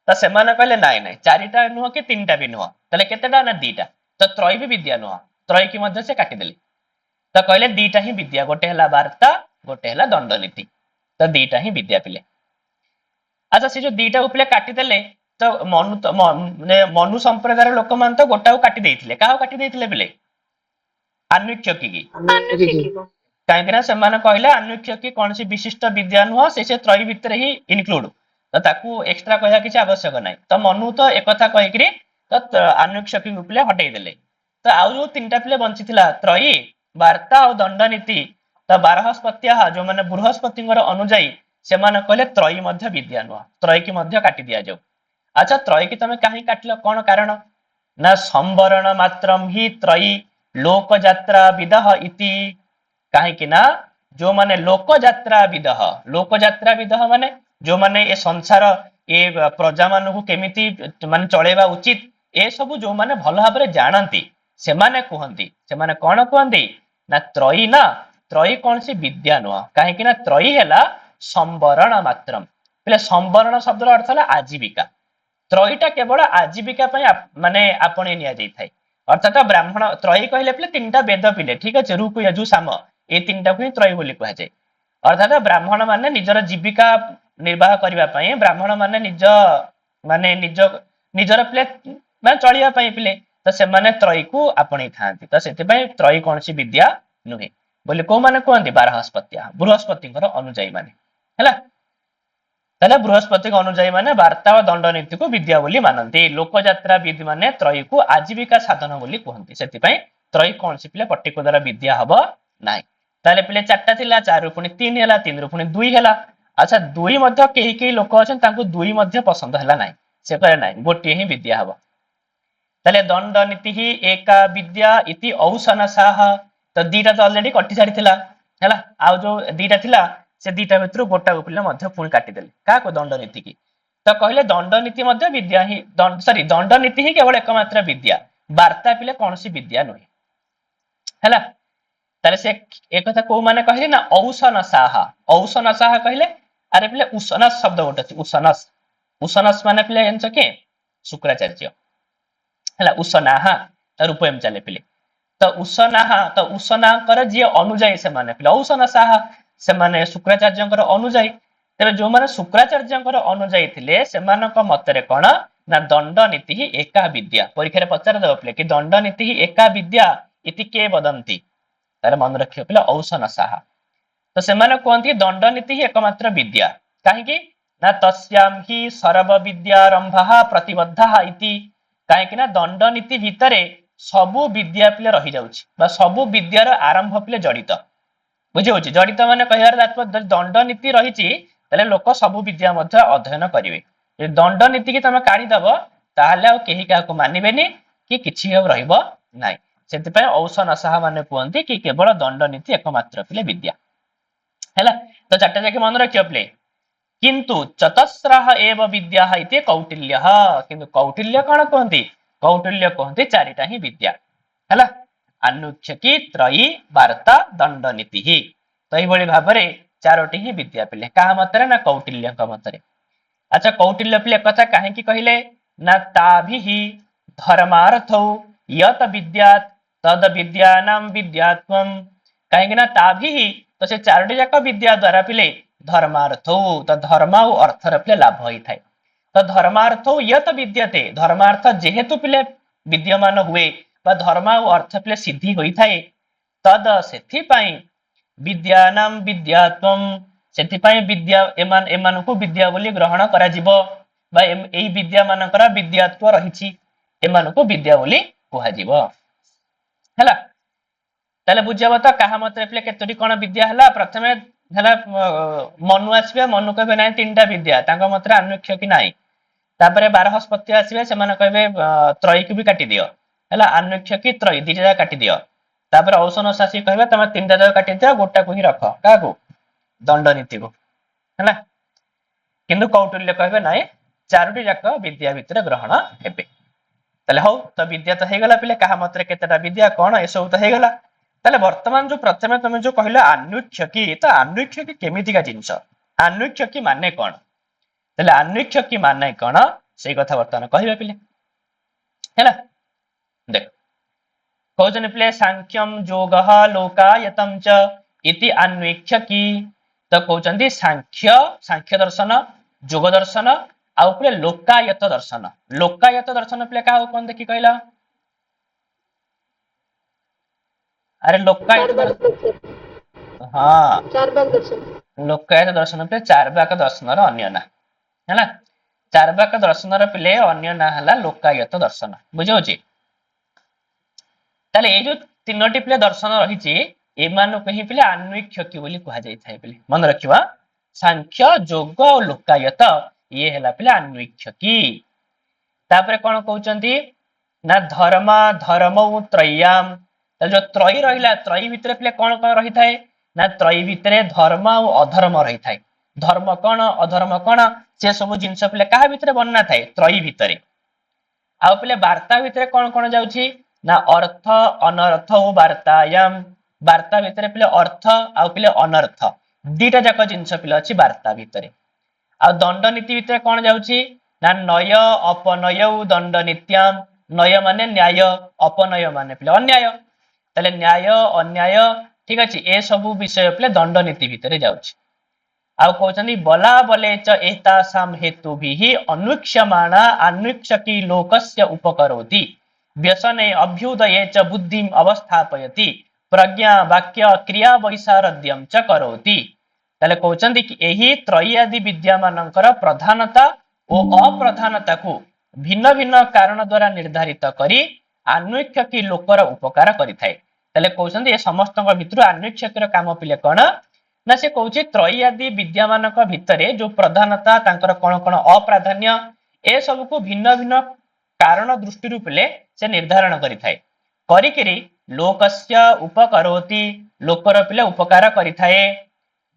तो से माने कहिले नाइ नाइ चारिटा नुह कि तीनटा भी नुह तले केतेटा ना दीटा तो त्रय भी विद्या नुह त्रय की मध्य से काटी देली तो कहले दीटा ही विद्या गोटे हला वार्ता गोटे हला दंड नीति तो दीटा ही विद्या पिले अच्छा से जो दीटा उपले काटी देले तो मनु संप्रदायर लोक मान तो गोटा काटी देथिले काहा काटी देथिले पिले अन्वीक्षकी की अन्वीक्षकी को काहे ना से माने कहले अन्वीक्षकी कोनसी विशिष्ट विद्या नुह से त्रय भीतर ही इनक्लूड तो ताकू एक्स्ट्रा कहया किछि आवश्यक नाही तो मनु तो एक कथा कहि करी तो अन्वीक्षकी उपले हटेई देले तो आउ जो तीनटा पिले बंचिथिला त्रयी वार्ता और दंड नीति तो बारहस्पत्याः जो माने बृहस्पतिଙ୍କର अनुଯାयी से माने कहले त्रयी मध्य विद्या नुह त्रय की मध्य काटी दिया जाऊ अच्छा त्रय की तमे काहे काटलो कोन कारण ना संवरण मात्रम ही त्रयी लोक यात्रा विदह इति काहे कि ना जो माने लोक यात्रा विदह माने जो माने ए संसार ए प्रजा मानकु केमिति माने चलेबा उचित ए सब जो माने भल भाबरे जानंती से माने कहंती से माने कोन कहंती ना त्रयी कौन सी विद्या नुह कहीं त्रयी है संवरण मात्रम पहले संवरण शब्द अर्थ है आजीविका त्रयीटा केवल आजीविका माने आपणे निया जाई थाई अर्थात ब्राह्मण त्रयी कहले पहले तीनटा वेद पिले ठीक अच्छे ऋक यजु साम ए तीनटा को ही त्रयी बोली कह जाए अर्थात ब्राह्मण माने निजर जीविका निर्वाह करबा पई ब्राह्मण माने निजर पिले माने चलिया पई पिले तो से माने त्रयी को आपणे थांती तो सेति पई त्रयी कौन सी विद्या नुहे बोले को माने कहंती बारहस्पत्या बृहस्पतिଙ୍କର अनुଯାयी माने हैला तले बृहस्पति अनुଯାयी माने वार्ता और दंड नीति को विद्या बोली मानंती लोक यात्रा विधि माने त्रयी को आजीविका साधन बोली कहंती सेति पई त्रयी कोन सी पिले पर्टिकुलर विद्या हबो नाही ताले पिले चारटा थिला चार रु पुनी 3 हैला 3 रु पुनी 2 हैला अच्छा 2 मध्ये केही लोक अछन तांको 2 मध्ये पसंद हैला नाही से कहले नाही गोटी ही विद्या हबो ताले दंड नीति ही एका विद्या इति औसनसाह तो दीटा तो ऑलरेडी कटि सारी थिला हैला आ जो दीटा थिला से दीटा भितर गोटा पिले मध्य पुणी काटी देले का को दंड नीति की तो कहले दंड नीति मध्य विद्या ही दंड नीति ही केवल एकमात्र विद्या वार्ता पिले कौन सी विद्या नुहे हैला ताले से एक कथा को माने कहले ना औसनसाह कहले अरे पिले उसनस शब्द गोटे अछि उसनस माने पिले एंच के शुक्राचार्य हैला उसनाहा रूपम चले पिले तो उसना कर जी अनुजाई से माने पिले औसनसाह से माने शुक्राचार्यଙ୍କର अनुजाई तेरे जो माने शुक्राचार्यଙ୍କର अनुजाई थिले सेमानक मतरे कोन ना दंड नीति ही एका विद्या परीक्षा रे पचार दो पिले कि दंड नीति ही एका विद्या इति के वदंती ताले मन रखियो पिले औसन साहा तो सेमाने कहती दंड नीति ही एकमात्र विद्या कहीं ना तस्याम ही सर्व विद्यारंभ प्रतिबद्ध इति कहीं ना दंड नीति भितर सबु विद्या पिले रही जाउछि बा सबु विद्यार आरंभ पिले जड़ित बुझे होछि जड़ित माने कहियार तात्पर्य दंड नीति रहिछि ताले लोक सबु विद्या मध्य अध्ययन करिवे जे दंड नीति की तमे काढी दबो ताहले आ केही काको मानिबेनी कि किछि अब रहइबो नाही सेति औसन साहा माने कहती कि केवल दंड नीति एकमात्र पिले विद्या हैला तो चारटा जाके मन रखियो प्ले किंतु चतस्रः एव विद्याः इति कौटिल्यः किंतु कौटिल्य कौन कहती कौटिल्य कहती चारिटा ही विद्या हैला आनुक्षकी त्रयी वार्ता दंड नीति ही तो यही भाव में चारोटी ही विद्या पिले क्या मतरे ना कौटिल्य मतरे अच्छा कौटिल्य पिले कथा कहीं कहले ना ताभि धर्मार्थौ यत विद्यात् तद विद्यानां विद्यात्वं कहीं ना ताभि तो से चारोटी जाक विद्या द्वारा पिले धर्मार्थ तो धर्म और अर्थर पिले लाभ होई थाए तो धर्मार्थ यत विद्यते धर्मार्थ जेहेतु पिले विद्यमान हुए बा धर्म और अर्थ पिले सिद्धि होई थाए तद सेथि पई विद्यानां विद्यात्वम सेथि पई विद्या एमान एमान को विद्या बोली ग्रहण करा जिवो बा एई विद्या मानकर विद्यात्व रहिछि एमान को विद्या बोली कुहा जिवो हैला ताले बुझाबो तो कहा मतरे पिले केतोटी कोन विद्या हला प्रथमे हला मनु आसीबे मनु कहबे नै तीनटा विद्या तांको मतरे अनुक्ष कि नाही तापरे 12 हस्पति आसीबे से माने कहबे त्रय की भी काटी दियो हला अनुक्ष कि त्रय दिटा काटी दियो तापरे औसन शासी कहबे तमे तीनटा जगह काटी दियो गोटा को ही रख काको दंड नीति को हला किंतु कौटिल्य कहबे नै चारोटी जाक विद्या भितर ग्रहण हेबे ताले हो तो विद्या तो हेगला पिले कहा मतरे केतेटा विद्या कोन एसो तो हेगला ताले वर्तमान जो प्रथमे तुम जो कहले आनुक्षकी तो आनुक्षकी केमितिका जिंस आनुक्षकी माने कोन ताले आनुक्षकी माने कोन सेई कथा वर्तमान कहबे पिले हैला देख कहजने पिले सांख्यम योगः लोकायतम च इति आनुक्षकी तो कहउचंदी सांख्य सांख्य दर्शन योग दर्शन आ पिले लोकायत दर्शन पिले का कोन देखि कहला अरे लोकायत हाँ लोकायत दर्शन पे चारबाक दर्शन अन्य ना है चारबाक दर्शन पिले अन्य ना है लोकायत दर्शन बुझे ताले ये जो तीनोटी पिले दर्शन रही एमानक ही पिले आन्वीक्षकी बोली कहा जाय थाए पिले मन रखिबा सांख्य योग और लोकायत ये हैला पिले आन्वीक्षकी तापरे कोन कहउचंती ना धर्म धर्मौ त्रय्याम जो त्रयी रहिला त्रयी भितर पिले कोन कोन रही थाए ना त्रयी भितर धर्म और अधर्म रही थाए धर्म कोन अधर्म कोन से सब जिंस पिले कहा भितर बनना थाए त्रयी भितर आ पिले वार्ता भितर कोन कोन जाउछि ना अर्थ अनर्थ वार्तायाम वार्ता भितर पिले अर्थ आ पिले अनर्थ दीटा जाक जिंस पिले अछि वार्ता भितर आ दंड नीति भितर कोन जाउछि ना नय अपनय दंड नित्याम नय माने न्याय अपनय माने पिले अन्याय ताले न्याय अन्याय ठीक अछि ए सब विषय पिले दंड नीति भितर जाउछि आ कहउचंदी बला बले च एतासाम हेतुभिः अनुक्ष्यमाणा अनुक्षकी लोकस्य उपकरोति व्यसने अभ्युदये च बुद्धिम अवस्थापयति प्रज्ञा वाक्य क्रिया वैसारद्यम च करोति ताले कहउचंदी कि एही त्रयी आदि विद्या मानकर प्रधानता और अप्रधानता को भिन्न भिन्न कारण द्वारा निर्धारित करी आन्वीक्षकी लोकर उपकार करिथाए ताले कहउचंदी ए समस्त भितर आन्वीक्षकीर काम पिले कोन ना से कहउछि त्रयी आदि विद्या मानक भितरे जो प्रधानता तांकर कोन कोन अप्राधान्य ए सब को भिन्न भिन्न कारण दृष्टि रूपले से निर्धारण करिथाए करिकिरी लोकस्य उपकरोति लोकर पिले उपकार करिथाए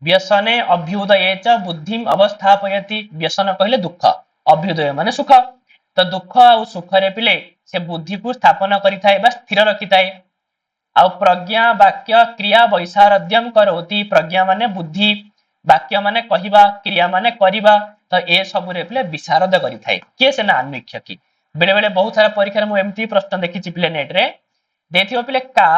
व्यसने अभ्युदये च बुद्धिम अवस्थापयति व्यसन कहले दुख अभ्युदय माने सुख तो दुख और सुख रे पिले से बुद्धि को स्थापन करिथाए बा स्थिर रखिथाए आ प्रज्ञा वाक्य क्रिया वैसारद्यम करोति प्रज्ञा माने बुद्धि वाक्य माने कहिबा क्रिया माने करिबा तो ए सब रे पिले विशारद करिथाए के से ना आन्वीक्षकी बेले बेले बहुत सारा परीक्षा में एमती प्रश्न देखि पिले नेट रे देथियो पिले का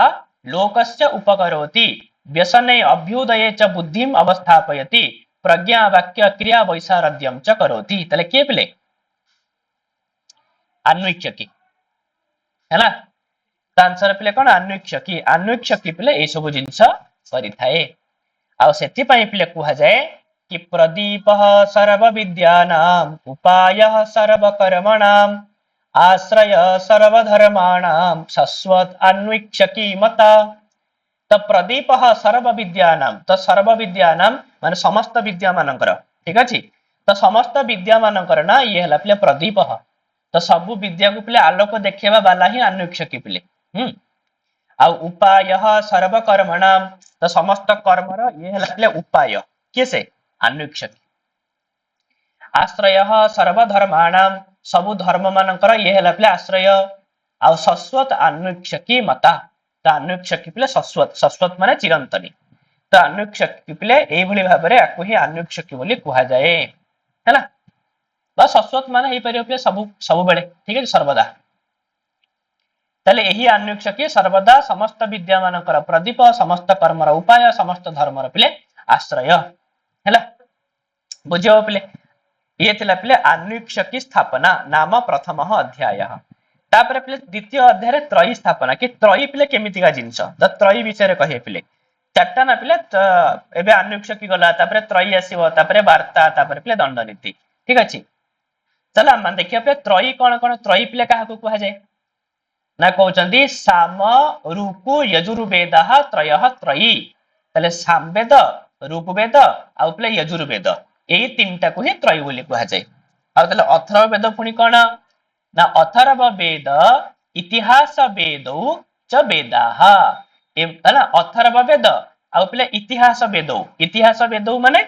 लोकस्य उपकरोति व्यसने अभ्युदये च बुद्धिम अवस्थापयति प्रज्ञा वाक्य क्रिया वैसारद्यम च करोति तले के पिले अन्वीक्षकी हैला ତ ଆନ୍ସର ପିଲେ କଣ अन्वीक्षकी ପିଲେ ଏଇ ସବୁ ଜିନିଷ କରିଥାଏ ଆଉ ସେଥିପାଇଁ ପିଲେ କୁହାଯାଏ कि प्रदीपः सर्वविद्यानाम् उपायः सर्वकर्मणाम् आश्रय सर्वधर्माणाम् शश्वत अन्वीक्षकी मता तो प्रदीपः सर्वविद्यानाम् तो सर्वविद्यानाम् माने समस्त विद्या मानकर ठीक अछि तो समस्त विद्या मानकर ना ये हला पिले प्रदीपः तो सब विद्या को पिले आलोक देखेबा वाला ही अन्वीक्षकी पिले आ उपायः सर्वकर्मणाम् तो समस्त कर्मर ये हला पिले उपाय किसे अन्वीक्षकी आश्रय सर्वधर्माणाम सबु धर्म मानकर ये हला पिले आश्रय आ शश्वत अन्वीक्षकी मता तो अन्वीक्षकी पिले शश्वत माने चिरंतनी तो अन्वीक्षकी पिले एई भली भाबरे आकु ही अन्वीक्षकी बोली कुहा जाए हैला बा शश्वत माने हेई परियो पिले सबु बेले ठीक है सर्वदा तले एही अन्वीक्षकी सर्वदा समस्त विद्या मानकर प्रदीप समस्त कर्मर उपाय समस्त धर्मर पिले आश्रय हैला बुझियो पिले ये थिला पिले अन्वीक्षकी स्थापना नाम प्रथम अध्याय तापर पिले द्वितीय अध्याय रे त्रयी स्थापना कि त्रयी पिले केमिति का जिंस द त्रयी विषय रे कहे पिले चारटा ना पिले एबे अन्वीक्षकी गला तापर त्रयी आसीबो तापर वार्ता तापर पिले दंड नीति ठीक अछि चला हम देखिया पे त्रयी कोन त्रयी पिले काहा को कहा जाय ना कहउचंदी साम रूपु यजुर्वेदः त्रयः त्रयी तले सामवेद रूपवेद आ पिले यजुर्वेद एई तीनटा को ही त्रयी बोली कहा जाय आ तले अथर्ववेद पुनी कोन ना अथर्ववेद इतिहास वेदौ च वेदाः ए हला अथर्ववेद आ पिले इतिहास वेदौ माने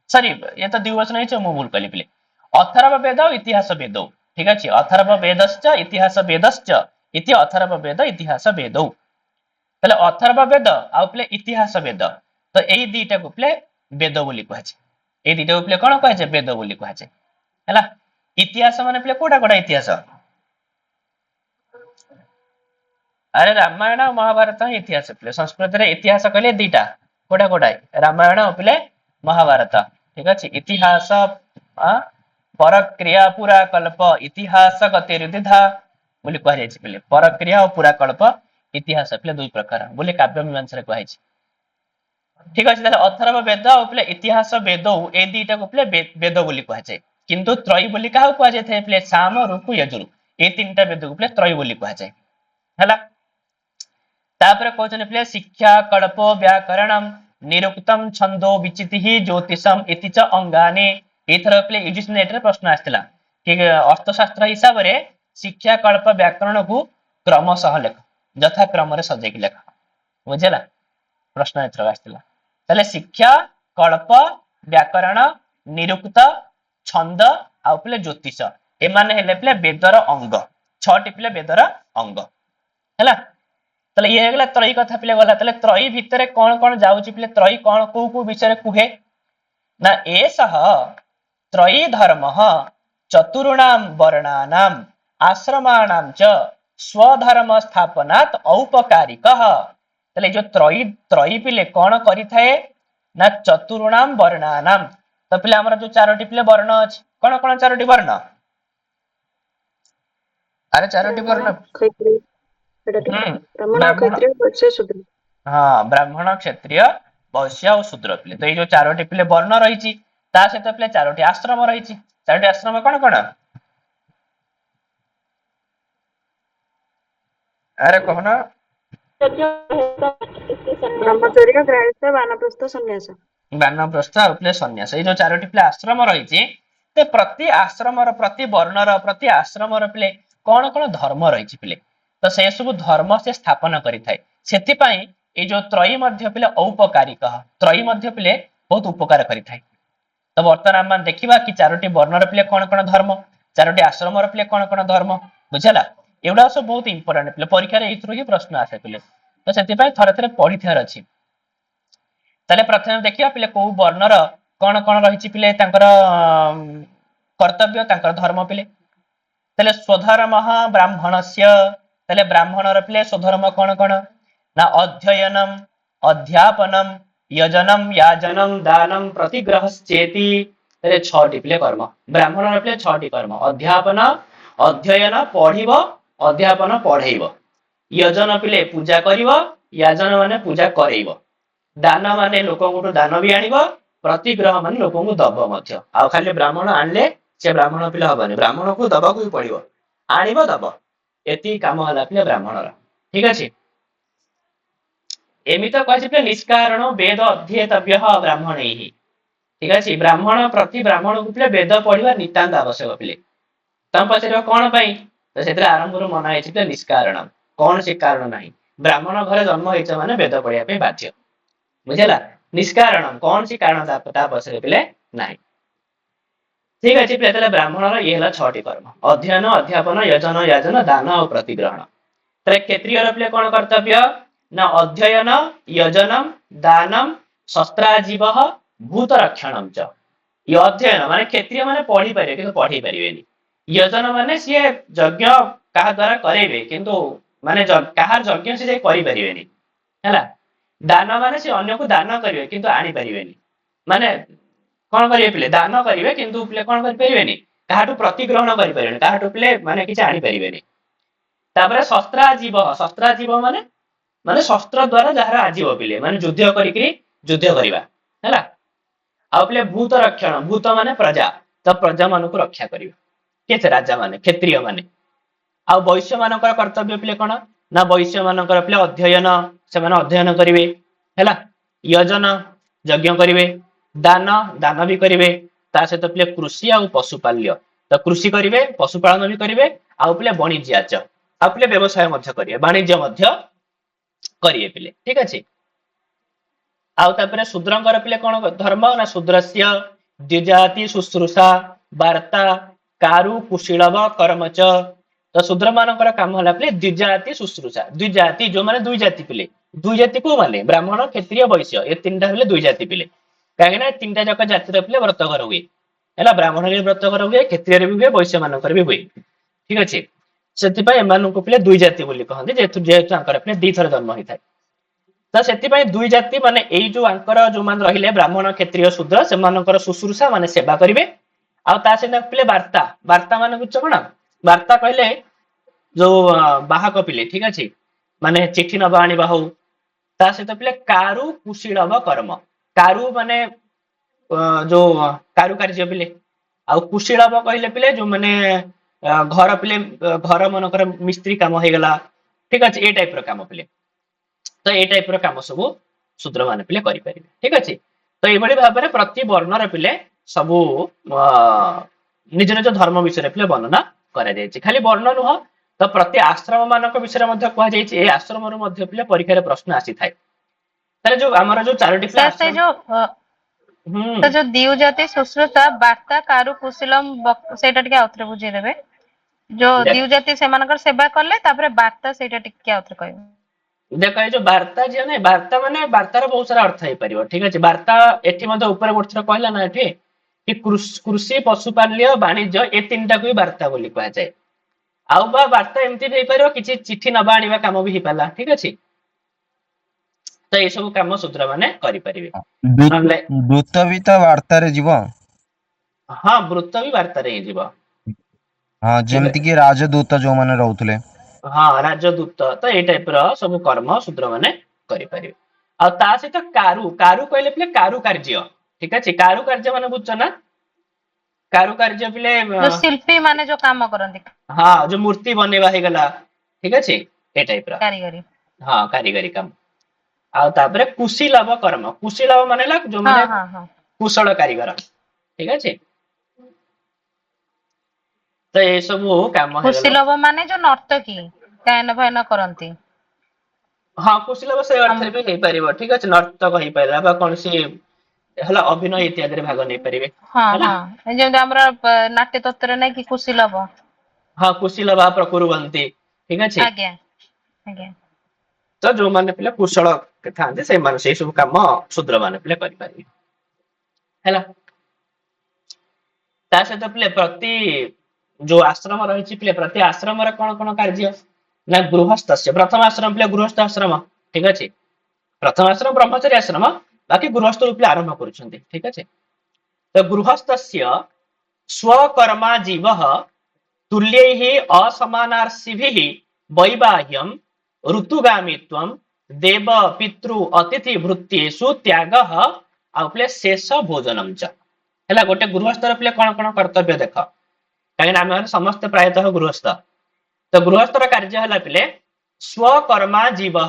सॉरी ये तो दिवचन है मु भूल कली पिले अथर्ववेद इतिहास वेदौ ठीक अछि अथर्ववेदश्च इतिहास वेदश्च इति अथर्ववेद इतिहास वेदौ तले अथर्ववेद आ पिले इतिहास वेद तो एई दीटा को पिले वेद बोली कहा छै एई दीटा को पिले कोन कहा छै वेद बोली कहा छै हला इतिहास माने पिले कोडा इतिहास अरे रामायण महाभारत ही इतिहास पिले संस्कृत रे इतिहास कहले दीटा कोडा रामायण पिले महाभारत ठीक अछि इतिहास परक्रिया पूरा कल्प इतिहास गतिर्विधा बोली कह जाय छै पिले परक्रिया और पूरा कल्प इतिहास पिले दुई प्रकार बोले काव्य मीमांसा रे कह जाय ठीक अछि ताले अथर्ववेद और पिले इतिहास वेद ए दीटा को पिले वेद बोली कह जाय किंतु त्रयी बोली काहा कह जाय थे पिले साम रूप यजुर ए तीनटा वेद को पिले त्रयी बोली कह जाय हला तापर कहउछन पिले शिक्षा कल्प व्याकरणम निरुक्तम छंदो विचितिहि ज्योतिषम इति च अंगानि एथर पिले यूजीसी नेट रे प्रश्न आस्थिला कि अर्थशास्त्र हिसाब रे शिक्षा कल्प व्याकरण को क्रमशः लेख यथा क्रम रे सजे कि लेख बुझला प्रश्न एथर आस्थिला तले शिक्षा कल्प व्याकरण निरुक्त छंद आ पिले ज्योतिष ए माने हेले पिले वेदर अंग छटी पिले वेदर अंग हैला तले ये हेगला त्रयी कथा पिले गला तले त्रयी भितरे कोन जाउची पिले त्रयी कोन को विषय रे कुहे ना एसह त्रयी धर्मः चतुर्णाम वर्णानाम आश्रमाणां च स्वधर्म स्थापनात् औपकारिकः तले जो त्रयी पिले कोन करि थाए ना चतुर्णाम वर्णानाम तो पिले हमरा जो चारोटी पिले वर्ण अछि कोन चारोटी वर्ण अरे चारोटी वर्ण ब्राह्मण क्षत्रिय वैश्य और शूद्र पिले तो ये जो चारोटी पिले वर्ण रही छी ता सहित पिले चारोटी आश्रम रही छी चारोटी आश्रम कोन अरे कहना ब्रह्मचर्य गृहस्थ वानप्रस्थ सन्यास वानप्रस्थ पिले सन्यास ये जो चारोटी पिले आश्रम रही छी ते प्रति आश्रम रो प्रति वर्ण रो प्रति आश्रम रो पिले कोन धर्म रही छी पिले तो से सब धर्म से स्थापना करि थाए सेति पई ए जो त्रयी मध्य पिले औपकारिक त्रयी मध्य पिले बहुत उपकार करि थाए तो वर्तमान हम देखिबा कि चारोटी वर्ण रो पिले कोन धर्म चारोटी आश्रम रो पिले कोन धर्म बुझला एवडा सब बहुत इंपोर्टेंट पिले परीक्षा रे इथरो ही प्रश्न आसे पिले तो सेति पई थरे थरे पढि थियार अछि तले प्रथम देखिबा पिले को वर्ण रो कोन रही छी पिले तांकर कर्तव्य तांकर धर्म पिले तले स्वधर्मः ब्राह्मणस्य तले ब्राह्मण र पिले स्वधर्म कोन ना अध्ययनम अध्यापनम यजनम याजनम दानम प्रतिग्रहश्चेति तले 6टी पिले कर्म ब्राह्मण र पिले 6टी कर्म अध्यापन अध्ययन पढिबो अध्यापन पढेइबो यजन पिले पूजा करिव याजन माने पूजा करेइव दान माने लोकंठु दान भी आनिव प्रतिग्रह माने लोकंकु दब मध्य आ खाली ब्राह्मण आनले से ब्राह्मण पिले हबनी ब्राह्मण को दबाकू भी पड़िव आनिव दब एति काम हला पिले ब्राह्मणर ठीक अछि एमित कहछि पिले निष्कारण वेद अध्येतव्य ब्राह्मणैहि ठीक अछि ब्राह्मण प्रति ब्राह्मण को पिले वेद पढ़िबा नितांत आवश्यक पिले तम पछरे कोन पई तो सेतरा आरंभରୁ मना ହେଇଛି ପିଲେ निष्कारण कोन से कारण नाही ब्राह्मण घरे जन्म ହେଇଛ माने वेद पढ़िया पे बाध्य बुझला निष्कारण कौन सी कारण ता पछरे पिले नाही ठीक अछि पिले तले ब्राह्मणर ये हला 6टी कर्म अध्ययन अध्यापन यजन याजन दान और प्रतिग्रहण तले क्षत्रियर पिले कोन कर्तव्य ना अध्ययन यजनम दानम शस्त्राजीवः भूत रक्षणम च ये अध्ययन माने क्षत्रिय माने पढ़ी पारे किंतु पढ़ी परिवेनी यजन माने सी यज्ञ कहा द्वारा करेबे किंतु माने कहार यज्ञ से करि परिवेनी हैला दान माने से अन्य को दान करिवे किंतु आनी परिवेनी माने कोन करिवे पिले दान करिवे किंतु पिले कोन करि परिवेनी काहाटु प्रतिग्रहण करि परिवेनी काहाटु पिले माने किछ आनी परिवेनी तापर शस्त्राजीव माने माने शस्त्र द्वारा जहार आजीव पिले माने युद्ध करिकरी युद्ध करिवा हैला आ पिले भूत रक्षण भूत माने प्रजा त प्रजा मानको रक्षा करिवे केते राजा माने क्षत्रिय माने आ वैश्य मानकर कर्तव्य पिले कोन ना वैश्य मानकर पिले अध्ययन से माने अध्ययन करिवे हैला यजन यज्ञ करिवे दान दान भी करिवे ता सहित पिले कृषि आ पशुपाल्य तो कृषि करिवे पशुपालन भी करिवे आ पिले वाणिज्य आ पिले व्यवसाय मध्य करिवे वाणिज्य मध्य करिवे पिले ठीक अछि आ तापरे शूद्रंकर पिले कोन धर्म ना शूद्रस्य द्विजाति शुश्रूषा वार्ताकारु कुशीलव कर्मच तो शूद्र मानकर काम हला पिले द्विजाति शुश्रूषा द्विजाति जो माने दुई जाति पिले दुई जाति को माने ब्राह्मण क्षत्रिय वैश्य ए तीनटा हले दुई जाति पिले काहे ना तीनटा जक जाति पिले व्रत कर हुए हैला ब्राह्मण रे व्रत कर हुए क्षत्रिय रे भी हुए वैश्य मानकर भी हुए ठीक अछि सेति पय एमानु को पिले दुई जाति बोली कहंदी जेतु आंकर पिले दी थर जन्म होइथाय तो सेति पय दुई जाति माने एई जो आंकर जो मान रहिले ब्राह्मण क्षत्रिय शूद्र से मानकर शुश्रूषा माने सेवा करिवे आ ता से पिले वार्ता वार्ता माने बुझ कोन वार्ता कहले जो बाहक पिले ठीक अछि माने चिट्ठी नबा आनी बाहु ता सहित पिले कारु कुशीलव कर्म कारु माने जो कारु कार्य पिले आ कुशीलव कहले पिले जो माने घर पिले घर मनकर मिस्त्री काम हे गला ठीक अछि ए टाइप रो काम पिले तो ए टाइप रो काम सब शूद्र माने पिले करि परिबे ठीक अछि तो ए बडी भाबरे प्रति वर्ण रे पिले सब निज निज धर्म विषय पिले वर्णना करा जायछि खाली वर्ण नुह तो प्रति आश्रम मानक विषय मध्य कहा जायछि ए आश्रम रो मध्य पिले परीक्षा रे प्रश्न आसी थाय तारे जो हमर जो चारोटी क्लास से जो तो जो दिउ जाति शुश्रूषा वार्ता कारु कुशलम सेटा टिके आउथरे बुझी देबे जो दिउ जाति से मानकर सेवा करले तापरे वार्ता सेटा टिके आउथरे कहबे देखो ये जो वार्ता जे ने वार्ता माने वार्तार बहुत सारा अर्थ है परिबो ठीक अछि वार्ता एठी मते ऊपर गोठर कहला ना एठी कि कृषि पशुपाल्य वाणिज्य ए तीनटा को वार्ता बोली कहा जाय आउ बा वार्ता एमती भई परिबो किछि चिट्ठी नबा आनिबा काम भी हिपाला ठीक अछि तो ये सब काम शूद्र माने करि परिबे वृत्त भी तो वार्ता रे जीव हां वृत्त भी वार्ता रे जीव हां जेमति कि राजदूत जो माने रहउतले हां राजदूत तो ए टाइप रो सब कर्म शूद्र माने करि परिबे आ ता से तो कारु कारु कहले पिले कारु कार्य ठीक अछि कारु कार्य माने बुझछ ना कारु कार्य पिले जो शिल्पी माने जो काम करंती हां जो मूर्ति बनेबा हे गला ठीक अछि ए टाइप रो कारीगरी हां कारीगरी काम आ तापरे कुशीलव कर्म कुशीलव माने ला जो माने हां हां कुशल कारीगर ठीक अछि तो ए सब काम हे गला कुशीलव माने जो नर्तकी गायन भयन करंती हां कुशीलव से अर्थ भी हे परिबो ठीक अछि नर्तक हे परिला बा कोनसी हला अभिनय इत्यादि रे भाग नै परिबे हां हां जे हमरा नाट्य तत्व नै कि कुशीलव हां कुशीलव प्रकुरवंती ठीक अछि आज्ञा आज्ञा तो जो माने पिले कुशल थांते से माने से सब काम शूद्र माने पिले करि पारि हैला ता से तो पिले प्रति जो आश्रम रहिछि पिले प्रति आश्रम रे कोन कोन कार्य ना गृहस्थस्य प्रथम आश्रम पिले गृहस्थ आश्रम ठीक अछि प्रथम आश्रम ब्रह्मचर्य आश्रम बाकी गृहस्थ रूपले आरंभ करूछन्ती ठीक अछि तो गृहस्थस्य स्वकर्मा जीवः तुल्यैः असमानार्षिभिः वैवाह्यम ऋतुगामित्वम देव पितृ अतिथि भृत्येषु त्याग आउ प्ले शेष भोजनम च हैला गोटे गृहस्थर प्ले कौन कौन कर्तव्य देख कहीं आम समस्त प्रायतः गृहस्थ तो गृहस्थर कार्य है पिले स्वकर्मा जीव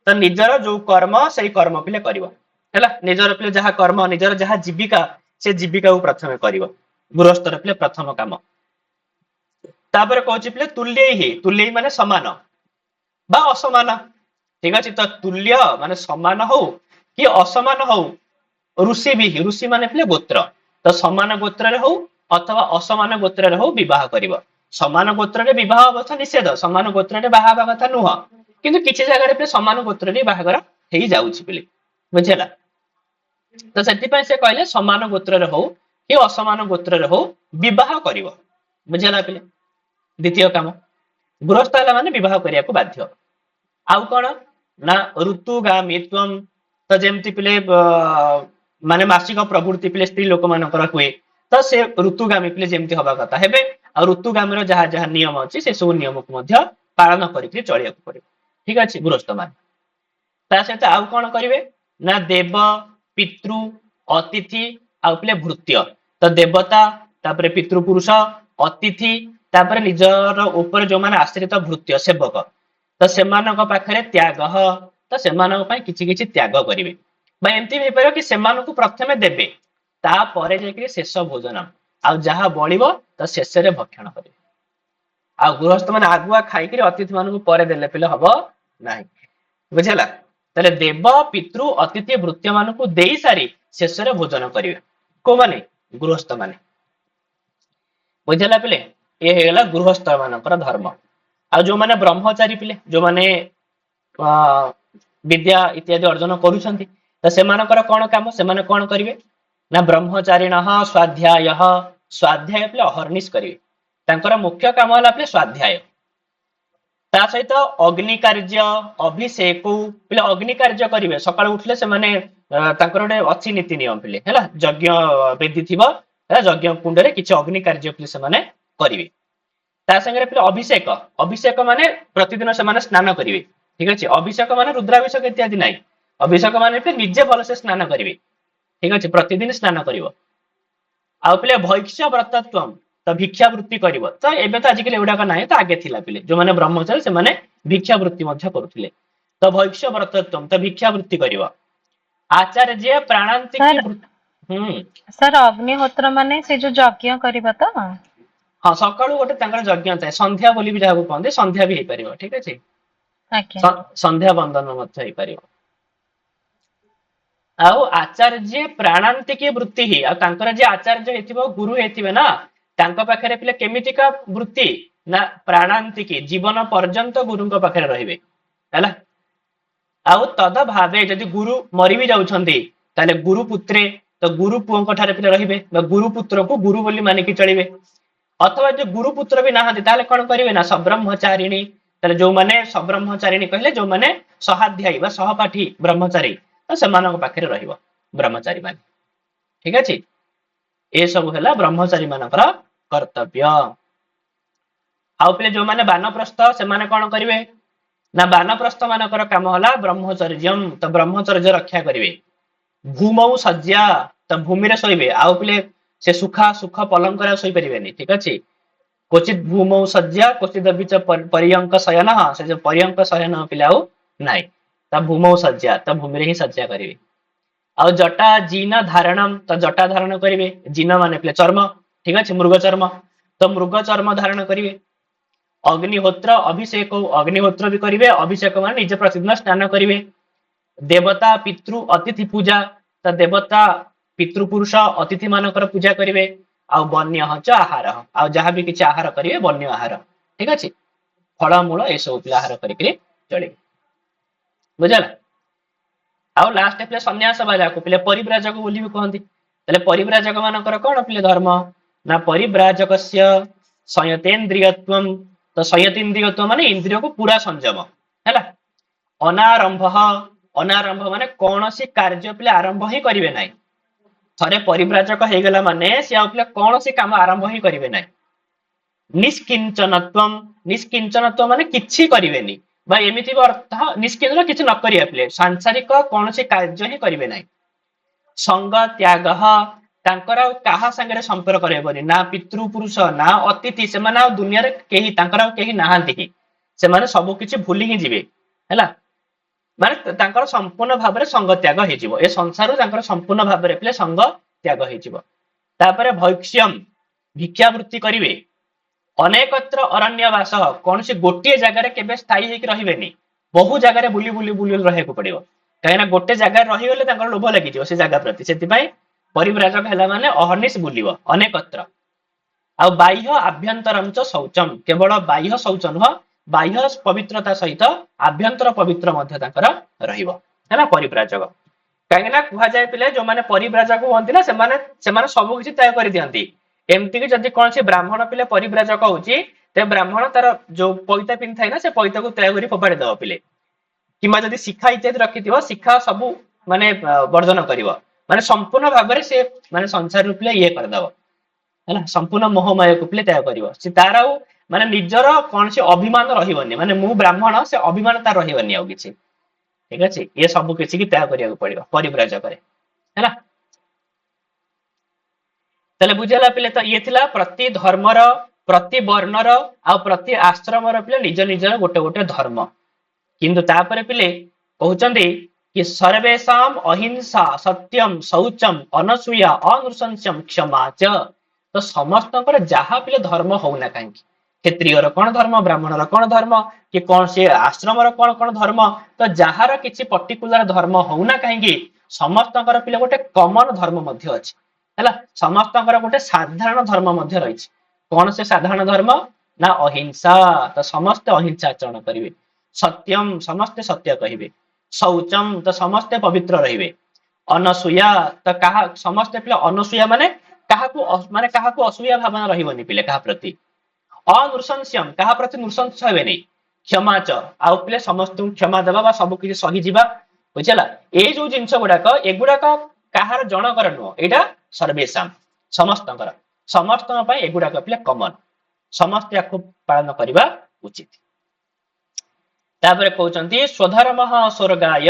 तो निजर जो कर्म से कर्म पिले करिवो हैला निजर पिले जहाँ कर्म निजर जहाँ जीविका से जीविका को प्रथम करिवो गृहस्थर पिले प्रथम काम तापर कहछि पिले तुल्य माने समान बा असमान ठीक अछि तो तुल्य माने समान हो कि असमान हो ऋषि माने पिले गोत्र तो समान गोत्र रे हो अथवा असमान गोत्र रे हो विवाह करिवो समान गोत्र रे विवाह अवस्था निषेध समान गोत्र रे बाहा बा कथा नुह किंतु किछि जगह रे समान गोत्र रे बाहागर हेई जाउछि पिले बुझेला तो सेति पय से कहले समान गोत्र रे हो कि असमान गोत्र रे हो विवाह करिवो बुझेला पिले द्वितीय काम गृहस्थ हला माने विवाह करिया को बाध्य आउ कोन ना ऋतुगामित्वम तो जेमति पिले माने मासिक प्रवृत्ति पिले स्त्री लोक मानकर हुए तो से ऋतुगामी पिले जेमति हवा कथा हेबे आ ऋतुगामी रो जहा जहा नियम अछि से सब नियम को मध्य पालन करिके चलिया को पड़े ठीक अछि गृहस्थ मान ता सहित आउ कोन करिवे ना देव पितृ अतिथि आउ पिले भृत्य तो देवता तापरे पितृ पुरुष अतिथि तापरे निजर ऊपर जो माने आश्रित भृत्य सेवक तो सेमानक पाखरे त्याग तो सेमानक पय किछि किछि त्याग करिवे बा एंती भे पर कि सेमानक प्रथमे देबे ता परे जेकि शेष भोजन आ जहा बळिबो तो शेष रे भक्षण करिवे आ गृहस्थ माने आगुआ खाइ कि अतिथि मानक परे देले पिले हबो नाही बुझेला तले देव पितृ अतिथि भृत्य मानक देई सारी शेष रे भोजन करिवे को माने गृहस्थ माने बुझेला पिले ये हेला गृहस्थ मानकर धर्म आ जो माने ब्रह्मचारी पिले जो माने विद्या इत्यादि अर्जन करूछंती तो से मानकर कोन काम से माने कोन करिवे ना ब्रह्मचारिणः स्वाध्याय पिले अहर्निश करिवे तांकर मुख्य काम होला पिले स्वाध्याय ता सहित अग्नि कार्य अभिषेक पिले अग्नि कार्य करिवे सकाळ उठले से माने तांकर ओडे अछि नीति नियम पिले हैला यज्ञ वेदी थिबो यज्ञ कुंड रे किछ अग्नि कार्य पिले से माने करिवे ता संगे फिर अभिषेक माने प्रतिदिन से माने स्नान करिवे ठीक अछि अभिषेक माने रुद्राभिषेक इत्यादि नाही अभिषेक माने फिर निजे भल से स्नान करिवे ठीक अछि प्रतिदिन स्नान करिवो आ पिले भैक्ष्य व्रतत्वम तो भिक्षा वृत्ति करिवो तो एबे तो आजिकल एउडा का नाही तो आगे थिला पिले जो माने ब्रह्मचारी से माने भिक्षा वृत्ति मध्य करूथिले तो भैक्ष्य व्रतत्वम तो भिक्षा वृत्ति करिवो आचार्य प्राणांतिक सर अग्निहोत्र माने से जो यज्ञ करिवो तो हाँ सकाळु गोटे तांकर यज्ञ थाए संध्या बोली भी जाहाको कहते संध्या भी हेई परिबो ठीक अछि संध्या बंदन मध्य हेई परिबो आउ आचार्य प्राणांतिक वृत्ति ही आ तांकर जे आचार्य हेतिबो गुरु हेतिबे ना तांक पाखरे पिले केमितिका वृत्ति ना प्राणांतिक जीवन पर्यंत गुरुंक पाखरे रहिबे हैला आउ तद भावे यदि गुरु मरि भी जाउछंती ताले गुरु पुत्रे तो गुरु पुओंक ठारे पिले रहिबे बा गुरु पुत्र को गुरु बोली माने कि चलिबे अथवा जो गुरुपुत्र भी ना कौन करेंगे ना सब्रह्मचारिणी जो मैंने सब्रह्मचारिणी कहले जो मैंने सहाध्यायी बा सहपाठी ब्रह्मचारी तो से पाखे रहिबो ब्रह्मचारी मान ठीक अछि ए सब हैला ब्रह्मचारी मानकर कर्तव्य आउ पे जो मैंने वानप्रस्थ से माने कौन करेंगे ना वानप्रस्थ मानकर काम होला ब्रह्मचर्यम तो ब्रह्मचर्य रक्षा करेंगे भूमौ सज्जा तो भूमि रे सोइबे आउ पे से सुख पलंक सोई परिबेनी ठीक अछि क्वचित भूमौ सज्जा क्वचित बिच पर्यंक शयन से जो पर्यंक शयन पिलाउ नाही ता भूमौ सज्जा ता भूमि रे ही सज्जा करिवे आ जटा जीन धारणम तो जटा धारण करिवे जीन माने पिले चर्म ठीक अछि मृग चर्म तो मृग चर्म धारण करिवे अग्निहोत्र अभिषेक अग्निहोत्र भी करिवे अभिषेक माने निज प्रतिदिन स्नान करिवे देवता पितृ अतिथि पूजा तो देवता पितृपुरुष अतिथि मानकर पूजा करिवे आ वन्य च आहार आ जहाँ भी किसी आहार करिवे वन्य आहार ठीक अछि फलमूल ए सब पिला आहार करिके चलिवे बुझला आ लास्ट पिले सन्यास वाला को पिले परिव्राजक बोली भी कहंती तले परिव्राजक मानकर कोन पिले धर्म ना परिव्राजकस्य संयतेन्द्रियत्वम तो संयतेन्द्रियत्व माने इंद्रिय को पूरा संयम हैला अनारंभ माने कौनसी कार्य पिले आरंभ ही करिवे नाही थरे परिव्राजक हो गला माने से आपले कौन से काम आरंभ ही करिवे नाही निष्किंचनत्वम माने किछि करिवेनी ବା ଏମିତି ଅର୍ଥ ନିଷ୍କିଞ୍ଚିତ କିଛି ନ କରିବା ପିଲେ ସାଂସାରିକ କୌଣସି କାର୍ଯ୍ୟ ହିଁ କରିବେ ନାହିଁ। ସଙ୍ଗ ତ୍ୟାଗ ତାଙ୍କର ଆଉ କାହା ସାଙ୍ଗରେ ସମ୍ପର୍କ ରହିବନି, ନା ପିତୃପୁରୁଷ ନା ଅତିଥି, ସେମାନେ ଆଉ ଦୁନିଆରେ କେହି ତାଙ୍କର ଆଉ କେହି ନାହାନ୍ତି ହିଁ, ସେମାନେ ସବୁ କିଛି ଭୁଲି ହିଁ ଯିବେ ହେଲା। ମାନେ ତାଙ୍କର ସମ୍ପୂର୍ଣ୍ଣ ଭାବରେ ସଙ୍ଗ ତ୍ୟାଗ ହେଇଯିବ, ଏ ସଂସାରରୁ ତାଙ୍କର ସମ୍ପୂର୍ଣ୍ଣ ଭାବରେ ପିଲେ ସଙ୍ଗ ତ୍ୟାଗ ହେଇଯିବ। ତାପରେ ଭୈକ୍ଷ୍ୟମ ଭିକ୍ଷାବୃତ୍ତି କରିବେ। ଅନେକତ୍ର ଅରଣ୍ୟ ବାସ, କୌଣସି ଗୋଟିଏ ଜାଗାରେ କେବେ ସ୍ଥାୟୀ ହେଇକି ରହିବେନି, ବହୁ ଜାଗାରେ ବୁଲି ବୁଲି ବୁଲି ରହିବାକୁ ପଡିବ, କାହିଁକିନା ଗୋଟେ ଜାଗାରେ ରହିଗଲେ ତାଙ୍କର ଲୋଭ ଲାଗିଯିବ ସେ ଜାଗା ପ୍ରତି, ସେଥିପାଇଁ ପରିବ୍ରାଜକ ହେଲା ମାନେ ଅହର୍ନିଶ ବୁଲିବ ଅନେକତ୍ର। ଆଉ ବାହ୍ୟ ଆଭ୍ୟନ୍ତରଞ୍ଚ ଶୌଚମ, କେବଳ ବାହ୍ୟ ଶୌଚ ନୁହଁ, ବାହ୍ୟ ପବିତ୍ରତା ସହିତ ଆଭ୍ୟନ୍ତର ପବିତ୍ର ମଧ୍ୟ ତାଙ୍କର ରହିବ ହେଲା ପରିବ୍ରାଜକ। କାହିଁକି ନା କୁହାଯାଏ ପିଲେ ଯୋଉମାନେ ପରିବ୍ରାଜକ ହୁଅନ୍ତି ନା ସେମାନେ ସେମାନେ ସବୁ କିଛି ତ୍ୟାଗ କରିଦିଅନ୍ତି। ଏମିତିକି ଯଦି କୌଣସି ବ୍ରାହ୍ମଣ ପିଲେ ପରିବ୍ରାଜକ ହଉଛି, ତେବେ ବ୍ରାହ୍ମଣ ତାର ଯୋଉ ପଇତା ପିନ୍ଧିଥାଏ ନା ସେ ପଇତାକୁ ତ୍ୟାଗ କରି ଫୋପାଡ଼ି ଦବ ପିଲେ, କିମ୍ବା ଯଦି ଶିଖା ଇତ୍ୟାଦି ରଖିଥିବ ଶିଖା ସବୁ ମାନେ ବର୍ଜନ କରିବ, ମାନେ ସମ୍ପୂର୍ଣ୍ଣ ଭାବରେ ସେ ମାନେ ସଂସାର ପିଲେ ଇଏ କରିଦବ ହେଲା, ସମ୍ପୂର୍ଣ୍ଣ ମୋହମାୟାକୁ ପିଲେ ତ୍ୟାଗ କରିବ। ସେ ତାର ଆଉ ମାନେ ନିଜର କୌଣସି ଅଭିମାନ ରହିବନି, ମାନେ ମୁଁ ବ୍ରାହ୍ମଣ ସେ ଅଭିମାନ ତାର ରହିବନି ଆଉ କିଛି, ଠିକ ଅଛି। ଇଏ ସବୁ କିଛି କି ତ୍ୟାଗ କରିବାକୁ ପଡିବ ପରିବ୍ରାଜକରେ ହେଲା। ତାହେଲେ ବୁଝିଗଲା ପିଲେ, ତ ଇଏ ଥିଲା ପ୍ରତି ଧର୍ମର, ପ୍ରତି ବର୍ଣ୍ଣର ଆଉ ପ୍ରତି ଆଶ୍ରମର ପିଲେ ନିଜ ନିଜର ଗୋଟେ ଗୋଟେ ଧର୍ମ। କିନ୍ତୁ ତାପରେ ପିଲେ କହୁଛନ୍ତି କି ସର୍ବେଷାମ ଅହିଂସା ସତ୍ୟମ ଶୌଚମ ଅନସୂୟା ଅନୃଶଂସ୍ୟମ କ୍ଷମା ଚ, ତ ସମସ୍ତଙ୍କର ଯାହା ପିଲେ ଧର୍ମ ହଉନା କାହିଁକି, କ୍ଷତ୍ରିୟର କଣ ଧର୍ମ, ବ୍ରାହ୍ମଣର କଣ ଧର୍ମ, କି କୌଣସି ଆଶ୍ରମର କଣ କଣ ଧର୍ମ, ତ ଯାହାର କିଛି ପର୍ଟିକୁଲାର ଧର୍ମ ହଉନା କାହିଁକି ସମସ୍ତଙ୍କର ପିଲେ ଗୋଟେ କମନ ଧର୍ମ ମଧ୍ୟ ଅଛି ହେଲା, ସମସ୍ତଙ୍କର ଗୋଟେ ସାଧାରଣ ଧର୍ମ ମଧ୍ୟ ରହିଛି। କଣ ସେ ସାଧାରଣ ଧର୍ମ, ନା ଅହିଂସା, ତ ସମସ୍ତେ ଅହିଂସା ଆଚରଣ କରିବେ। ସତ୍ୟମ, ସମସ୍ତେ ସତ୍ୟ କହିବେ। ଶୌଚମ, ତ ସମସ୍ତେ ପବିତ୍ର ରହିବେ। ଅନସୂୟା, ତ କାହା ସମସ୍ତେ ପିଲେ ଅନସୂୟା ମାନେ କାହାକୁ ଅସୂୟା ଭାବନା ରହିବନି ପିଲେ କାହା ପ୍ରତି। ଅନୃଶଂସ୍ୟମ, କାହା ପ୍ରତି ନୃଶଂସ ହେବେନି। କ୍ଷମାଚ, ଆଉ ପିଲେ ସମସ୍ତଙ୍କୁ କ୍ଷମା ଦେବା ବା ସବୁ କିଛି ସହିଯିବା, ବୁଝିଲା। ଏଇ ଯୋଉ ଜିନିଷ ଗୁଡାକ ଏଗୁଡାକ କାହାର ଜଣକର ନୁହଁ, ଏଇଟା ସର୍ବେଶାମ ସମସ୍ତଙ୍କର, ସମସ୍ତଙ୍କ ପାଇଁ ଏଗୁଡାକ ପିଲେ କମନ, ସମସ୍ତେ ୟାକୁ ପାଳନ କରିବା ଉଚିତ। ତାପରେ କହୁଛନ୍ତି ସ୍ୱଧର୍ମ ସ୍ୱର୍ଗାୟ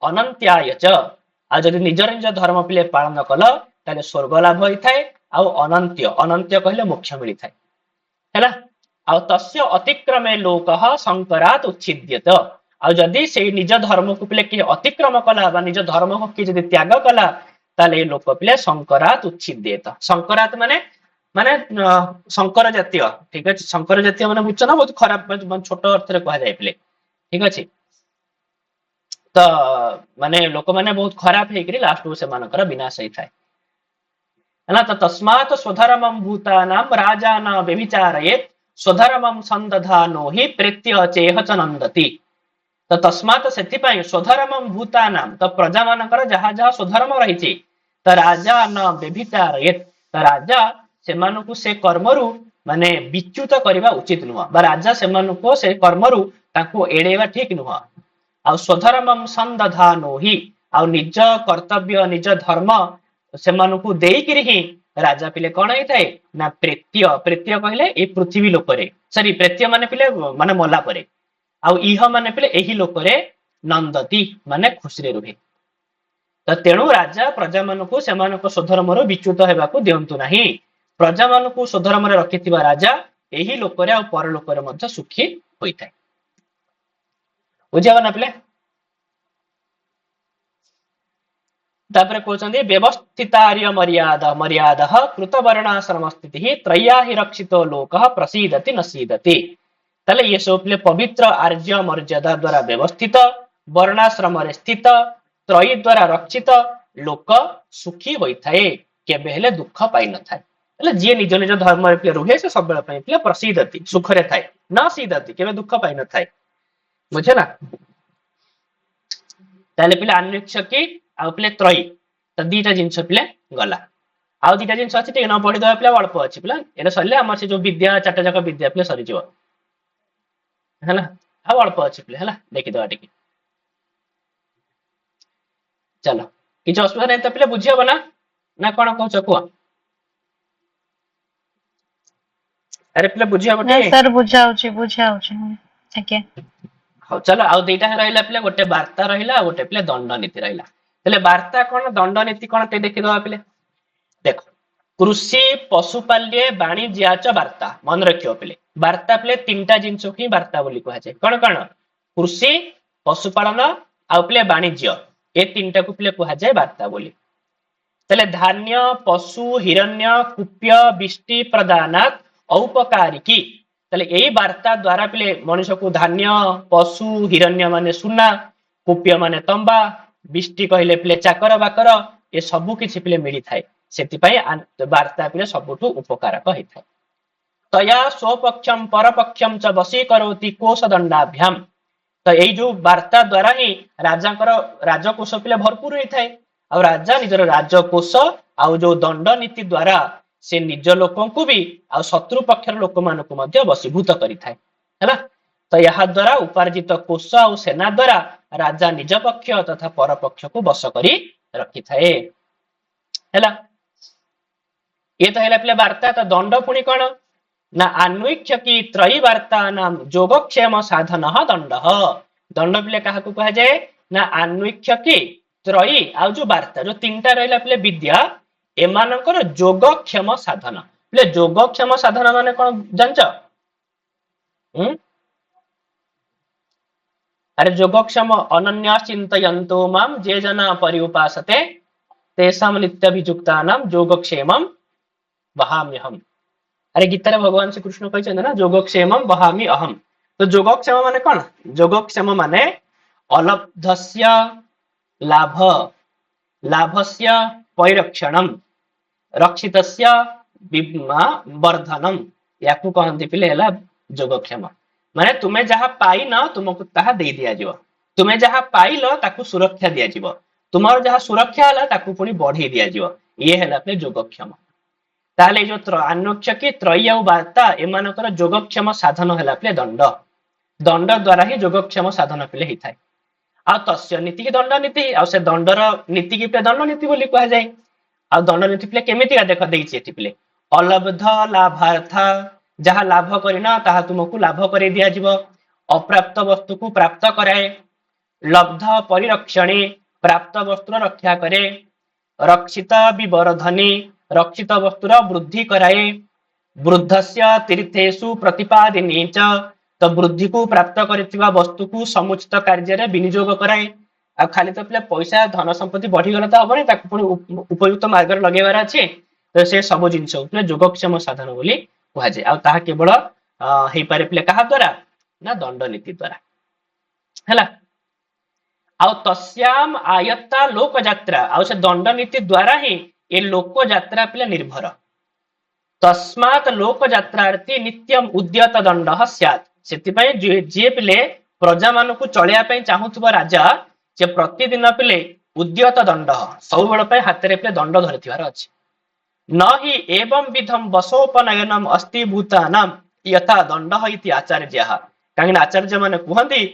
ଅନନ୍ତ୍ୟାୟ ଚ, ଆଉ ଯଦି ନିଜର ନିଜ ଧର୍ମ ପିଲେ ପାଳନ କଲ ତାହେଲେ ସ୍ୱର୍ଗ ଲାଭ ହେଇଥାଏ, ଆଉ ଅନନ୍ତ୍ୟ, ଅନନ୍ତ୍ୟ କହିଲେ ମୋକ୍ଷ ମିଳିଥାଏ ହେଲା। ଆଉ ତସ୍ୟ ଅତିକ୍ରମେ ଲୋକ ଶଙ୍କରାତ ଉଚ୍ଛିଦ୍ୟତ, ଆଉ ଯଦି ସେଇ ନିଜ ଧର୍ମକୁ ପିଲେ କିଏ ଅତିକ୍ରମ କଲା ବା ନିଜ ଧର୍ମକୁ କିଏ ଯଦି ତ୍ୟାଗ କଲା ତାହେଲେ ଏଇ ଲୋକ ପିଲେ ଶଙ୍କରାତ ଉଚ୍ଛିଦ୍ୟତ, ଶଙ୍କରାତ ମାନେ ମାନେ ଶଙ୍କର ଜାତୀୟ, ଠିକ ଅଛି। ଶଙ୍କର ଜାତୀୟ ମାନେ ବୁଝଛ ନା, ବହୁତ ଖରାପ ଛୋଟ ଅର୍ଥରେ କୁହାଯାଏ ପିଲେ, ଠିକ ଅଛି। ତ ମାନେ ଲୋକମାନେ ବହୁତ ଖରାପ ହେଇକରି ଲାଷ୍ଟକୁ ସେମାନଙ୍କର ବିନାଶ ହେଇଥାଏ ହେଲା। ତ ତସ୍ମାତ ସ୍ୱଧର୍ମଂ ଭୂତାନାଂ ରାଜାନ ବ୍ୟଭିଚାରୟେତ୍ ସ୍ୱଧର୍ମଂ ସନ୍ଦଧାନୋ ହି ପ୍ରେତ୍ୟ ଚେହ ଚ ନନ୍ଦତି, ତ ତସ୍ମାତ ସେଥିପାଇଁ ସ୍ୱଧର୍ମଂ ଭୂତାନାଂ, ତ ପ୍ରଜା ମାନଙ୍କର ଯାହା ଯାହା ସ୍ୱଧର୍ମ ରହିଛି, ତ ରାଜା ନ ବ୍ୟଭିଚାରୟେତ୍, ତ ରାଜା ସେମାନଙ୍କୁ ସେ କର୍ମରୁ ମାନେ ବିଚ୍ୟୁତ କରିବା ଉଚିତ ନୁହଁ, ବା ରାଜା ସେମାନଙ୍କୁ ସେ କର୍ମରୁ ତାଙ୍କୁ ଏଡେଇବା ଠିକ ନୁହଁ। ଆଉ ସ୍ୱଧର୍ମଂ ସନ୍ଦଧାନୋ ହି, ଆଉ ନିଜ କର୍ତ୍ତବ୍ୟ ନିଜ ଧର୍ମ ସେମାନଙ୍କୁ ଦେଇକିରି ହିଁ ରାଜା ପିଲେ କଣ ହେଇଥାଏ, ନା ପ୍ରେତ୍ୟ, ପ୍ରେତ୍ୟ କହିଲେ ଏଇ ପୃଥିବୀ ଲୋକରେ, ସରି ପ୍ରେତ୍ୟ ମାନେ ପିଲେ ମାନେ ମଲା ପରେ, ଆଉ ଇହ ମାନେ ପିଲେ ଏହି ଲୋକରେ ନନ୍ଦତି ମାନେ ଖୁସିରେ ରୁହେ। ତ ତେଣୁ ରାଜା ପ୍ରଜା ମାନଙ୍କୁ ସେମାନଙ୍କ ସ୍ୱଧର୍ମରୁ ବିଚ୍ୟୁତ ହେବାକୁ ଦିଅନ୍ତୁ ନାହିଁ, ପ୍ରଜା ମାନଙ୍କୁ ସ୍ୱଧର୍ମରେ ରଖିଥିବା ରାଜା ଏହି ଲୋକରେ ଆଉ ପରଲୋକରେ ମଧ୍ୟ ସୁଖୀ ହୋଇଥାଏ। ବୁଝିହବ ନା ପିଲେ। ତାପରେ କହୁଛନ୍ତି ବ୍ୟବସ୍ଥିତାର୍ୟ ମର୍ୟାଦା ମର୍ୟାଦା କୃତ ବର୍ଣାଶ୍ରମ ସ୍ଥିତି ତ୍ରୟା ହି ରକ୍ଷିତ ଲୋକ ପ୍ରସିଦତି ନସିଦତି, ତାହେଲେ ଇଏ ସବୁ ପିଲେ ପବିତ୍ର ଆର୍ଯ୍ୟ ମର୍ଯ୍ୟାଦା ଦ୍ଵାରା ବ୍ୟବସ୍ଥିତ, ବର୍ଣ୍ଣାଶ୍ରମରେ ସ୍ଥିତ, ତ୍ରୟୀ ଦ୍ଵାରା ରକ୍ଷିତ ଲୋକ ସୁଖୀ ହୋଇଥାଏ, କେବେ ହେଲେ ଦୁଃଖ ପାଇନଥାଏ। ହେଲେ ଯିଏ ନିଜ ନିଜ ଧର୍ମରେ ପିଲେ ରୁହେ ସେ ସବୁବେଳେ ପାଇଁ ପିଲେ ପ୍ରସିଦତି ସୁଖରେ ଥାଏ, ନ ସିଦତି କେବେ ଦୁଃଖ ପାଇନଥାଏ, ବୁଝେ ନା। ତାହେଲେ ପିଲେ ଆନ୍ୱିଚ୍ଛକି ଆଉ ପିଲେ ତ୍ରୟୀ, ତ ଦିଟା ଜିନିଷ ପିଲେ ଗଲା। ଆଉ ଦିଟା ଜିନିଷ ଅଛି ଟିକେ ନ ପଢିଦବା ପିଲା, ଅଳ୍ପ ଅଛି ପିଲା, ଏଇଟା ସରିଲେ ଆମର ସେ ଯୋଉ ବିଦ୍ୟା ଚାରିଟା ଯାକ ବିଦ୍ୟା ପିଲେ ସରିଯିବ ହେଲା। ଆଉ ଅଳ୍ପ ଅଛି ପିଲେ ହେଲା, ଦେଖିଦବା ଟିକେ। ଚାଲ କିଛି ଅସୁବିଧା ନାହିଁ ତ ପିଲେ, ବୁଝି ହବ ନା, ନା କଣ କହୁଛ କୁହ। ଆରେ ପିଲା ବୁଝି ହବ ଟି? ନାଇଁ ସାର୍ ବୁଝାଉଛି ଆଜ୍ଞା। ହଉ ଚलो ଆଉ ଦିଟା ରହିଲା ପିଲେ गोटे वार्ता रहिला ଆଉ ଗୋଟେ ପିଲେ दंड नीति रहिला हेले वार्ता कोन दंड नीति कोन ते देखि दवा पिले देखो कृषि पशुपाल्य वाणिज्याच वार्ता मन रखियो पिले वार्ता पिले तीनटा जिंस ही वार्ता बोली कहा जाय कोन कोन कृषि पशुपालन आ पिले वाणिज्य ए तीनटा को पिले कहा जाय वार्ता बोली तले धान्य पशु हिरण्य कुप्य बिष्टि प्रदानात औपकारिकी तले यही वार्ता द्वारा पिले मनुष्य को धान्य पशु हिरण्य माने सुना कुप्य माने तंबा बिष्टि कहले पिले चाकर बाकर ए सबु किछि पिले मिली थाए सेति पई वार्ता पिले सबुठु उपकारक होई थाए तया स्वपक्षम परपक्षम च वशी करोति कोश दंडाभ्याम तो यही जो वार्ता द्वारा ही राजांकर राजकोष पिले भरपूर होई थाए आ राजा निजर राजकोष आ जो दंड नीति द्वारा से निज लोकों को भी आ शत्रु पक्षर लोक मान को मध्य वशीभूत करि थाए हैला तो यह द्वारा उपार्जित कोष आ सेना द्वारा राजा निज पक्ष तथा पर पक्ष को वश करी रखि थाए हैला ये तो हैला पिले वार्ता तो दंड पुणी कोन ना अन्वीक्ष की त्रयी वार्ता नाम योगक्षेम साधन दंड दंड पिले कहा कहा जाए ना अन्वीक्ष की त्रयी आ जो वार्ता जो तीनटा रहिला पिले विद्या एमानकर योगक्षेम साधन पिले योगक्षेम साधन माने कोन जानछ अरे योगक्षेम अनन्या चिंतयन्तो माम जे जना परिउपासते तेषां नित्यभियुक्तानां योगक्षेमं वहाम्यहम् अरे गीता भगवान श्री कृष्ण कहते ना योगक्षेमं वहामि अहम तो योगक्षेम माने कौन योगक्षेम माने अलब्धस्य लाभ लाभस्य परिरक्षणम रक्षितस्य वर्धनम याकू कहंती पिले हला योगक्षेम माने तुमे जहा पाई न तुमको ताहा दे दिया जिवो तुमे जहा पाइलो ताकू सुरक्षा दिया जिवो तुमार जहा सुरक्षा हला ताकू पुनी बढ़ी दिया जिवो ये हला पे योगक्षेम ताले जो अन्योक्ष की त्रयी आ वार्ता एमानकर योगक्षेम साधन हला पे दंड दंड द्वारा ही योगक्षेम साधन पे ही थाए आ तस्य नीति की दंड नीति आ से दंडर नीति की पे दंड नीति बोली कहा जाए आ दंड नीति पे केमिति का देख देइछि एति पे अलब्ध लाभार्थ जहा लाभ करिना ताहा तुमको लाभ करे दिया जिवो अप्राप्त वस्तु को प्राप्त कराए लब्ध परिरक्षणे प्राप्त वस्तुर रक्षा करे रक्षित विवर्धने रक्षित वस्तुर वृद्धि कराए वृद्धस्य तीर्थेषु प्रतिपादिनी च तो वृद्धि को प्राप्त करथिबा वस्तु को समुचित कार्य रे विनियोग कराए आ खाली तो पिले पैसा धन संपत्ति बढ़ी गला तो हबनी ताकू पुनी उपयुक्त मार्ग रे लगेबार अछि तो से सब जिंस उपले योगक्षेम साधन बोली कहा जाय आ ताहा केवल हेई पारे पिले कहा द्वारा ना दंड नीति द्वारा हैला आ तस्याम आयत्ता लोक यात्रा आ से दंड नीति द्वारा ही ये लोक यात्रा पिले निर्भर तस्मात लोक यात्रार्थी नित्यम उद्यत दंड स्यात् सेति पय जे पिले प्रजा मान को चलिया पय चाहुथबो राजा जे प्रतिदिन पिले उद्यत दंड सब बेल पे हाथ रे पिले दंड धरथिबार अछि न हि एवं विधम वसोपनयनम अस्ति भूतानाम यथा दंड इति आचार्यः काहे आचार्य माने कहंती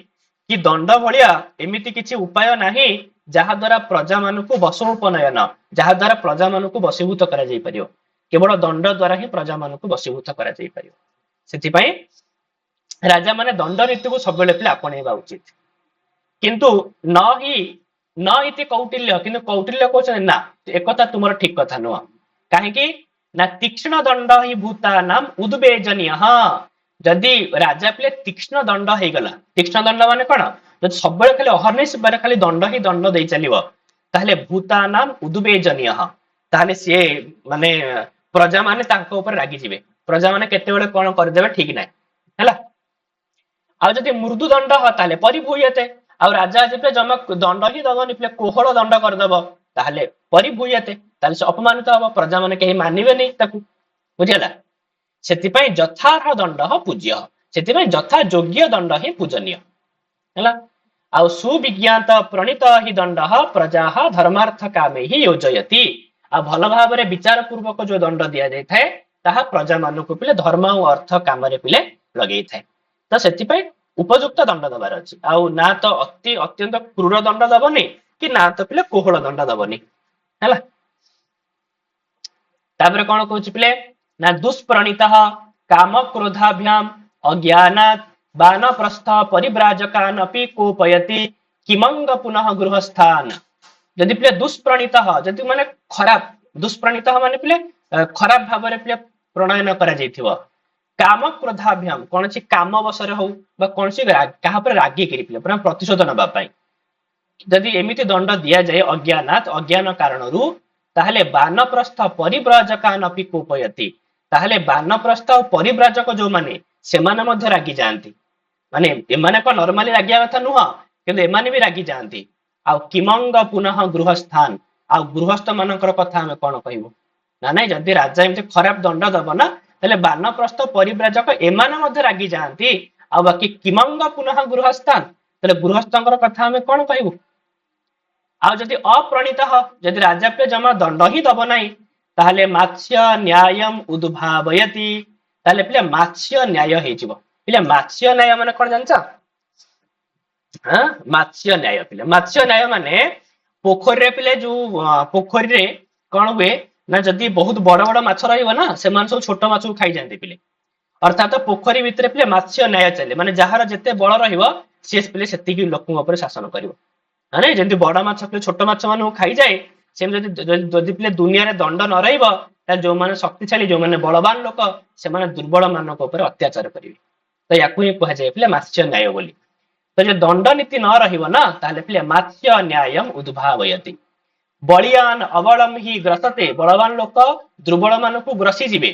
कि दंड भलिया एमिति किछि उपाय नाही जहा द्वारा प्रजा मान को वसोपनयन जहा द्वारा प्रजा मान को वशीभूत करा जाई परियो केवल दंड द्वारा ही प्रजा मान को वशीभूत करा जाई परियो सेति पय राजा माने दंड नीति को सब बेले पिले आपणेबा उचित किंतु न इति कौटिल्य किंतु कौटिल्य कहछन ना एकता तुमर ठीक कथा नुआ काहे कि ना तीक्ष्ण दंड ही भूतानाम उद्वेजनीय जदि राजा पिले तीक्ष्ण दंड हे गला तीक्ष्ण दंड माने कोन जदि सब बेले खाली अहरनिश बारे खाली दंड ही दंड देई चलिबो ताहले भूतानाम उद्वेजनीय ताहले से माने प्रजा माने तांको ऊपर रागी जिवे प्रजा माने केते बेले कोन कर देबे ठीक नै हैला आ जदि मृदु दंड ह ताहले परिभूयते आ राजा जे जमा दंड ही दबनी पिले कोहळ दंड कर देबो ताहले परिभूयते ताहले से अपमानित हबो प्रजा माने केही मानिबे नै ताकू बुझियला सेति पय यथार्ह दंड पूज्य सेति पय यथा योग्य दंड ही पूजनीय हैला आ सुविज्ञात प्रणीत ही दंड प्रजा धर्मार्थ कामे ही योजयति आ भल भाव रे विचार पूर्वक जो दंड दिया जाय थाए ताहा प्रजा मान को पिले धर्म और अर्थ काम रे पिले लगेई थाए तो सेति पय उपयुक्त दंड दबार अछि आ ना तो अत्यंत क्रूर दंड दबनी कि ना तो पिले कोहळ दंड दबनी हैला तापर कोन कहूछि पिले ना दुष्प्रणीत काम क्रोधाभ्याम अज्ञानात् बानप्रस्थ परिव्राजकान् अपि कोपयति किमंग पुनः गृहस्थान। जदि पिले दुष्प्रणीत जदि माने खराब दुष्प्रणीत माने पिले खराब भाव पिले प्रणयन करा जाइथिबो काम क्रोधाभ्याम कौन काम बसरे हो कौन क्या रागी करी पिले प्रतिशोध नबा पाई जदि एमिति दंड दिया जाए अज्ञानात अज्ञान कारणरू ताहले बानप्रस्थ परिव्राजकान् अपि कोपयति ताहले बानप्रस्थ और परिव्राजक जो माने सेमाने मध्य रागी जाती माने एमाने को नॉर्मली रागिया कथा नुह किंतु एमाने भी रागी जाती आ किमंग पुनः गृहस्थान आ गृहस्थ मानकर कथा हमें कौन कहबो ना नहीं जदि राजा एमती खराब दंड दब ना ताहले बानप्रस्थ परिव्राजक एमाने मध्य रागी जाती आ बाकी किमंग पुनः गृहस्थान ताहले गृहस्थंकर कथा हमें कौन कहबो आ जदि अप्रणीत जदि राजा पे जमा दंड ही दब नहीं ताहले मात्स्य न्यायम उद्भावयति ताहले पिले मात्स्य न्याय हेजिबो पिले मात्स्य न्याय माने कोन जानछ हां मात्स्य न्याय पिले मात्स्य न्याय माने पोखरी रे पिले जो पोखरी रे कोन हुए ना जदि बहुत बड़ बड़ माछ रहइबो ना से मान सब छोट माछ को खाई जानते पिले अर्थात पोखरी भितर पिले मात्स्य न्याय चले माने जहार जते बड़ रहिबो से पिले सेति की लोकन ऊपर शासन करिवो हां जंती बड़ माछ पिले छोट माछ मान खाई जाए सेम जदि पिले दुनिया रे दंड न रहिबो ता जो माने शक्तिशाली जो माने बलवान लोक से माने दुर्बल मानक ऊपर अत्याचार करिवे तो याकू ही कहा जाए पिले मात्स्य न्याय बोली तो जे दंड नीति न रहिबो ना ताले पिले मात्स्य न्यायम उद्भावयति बलियान अबलम ही ग्रसते बलवान लोक दुर्बल मानक ग्रसी जिवे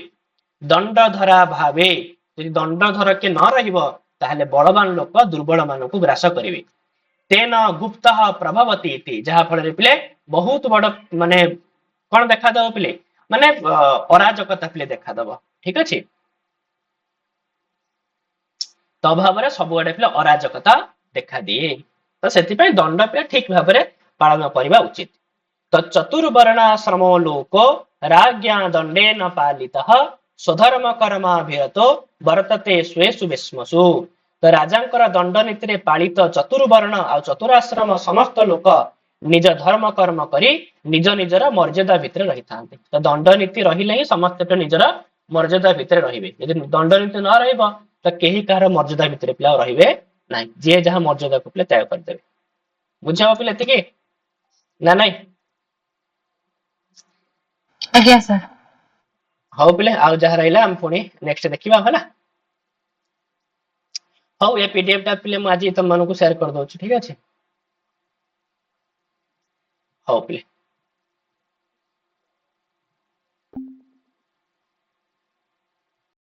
दंड धरा भावे यदि दंड धर के न रहिबो ताले बलवान लोक दुर्बल मानक ग्रास करिवे तेन गुप्त प्रभवती इति जहा फल पिले बहुत बड़ माने कौन देखा दब पिले माने अराजकता पिले देखा दब ठीक अच्छे तो भाव में सब आड़े पिले अराजकता देखा दिए तो से दंड पे ठीक भाव में पालन करने उचित तो चतुर्वर्णाश्रमो लोको राज्ञा दंडे न पालितः स्वधर्म कर्माभिरतो वर्तते स्वेषु विस्मसु तो राजांकर दंड नीति रे पालित चतुर्वर्ण आ चतुराश्रम समस्त लोक निज धर्म कर्म करी निज निजर मर्यादा भितर रही थांते तो दंड नीति रहिले ही समस्त निजर मर्यादा भितर रहिबे यदि दंड नीति न रहइबो तो केही कार मर्यादा भितर पिला रहिबे नाही जे जहा मर्यादा को पिले त्याग कर देबे बुझाओ पिले एतिके ना नाही आज्ञा सर हाउ पिले आ जहा रहिला हम पुणी नेक्स्ट देखिबा होला हाउ ये पीडीएफ टा पिले म आज तुम मानको शेयर कर दउछु ठीक अछि हाउ पिले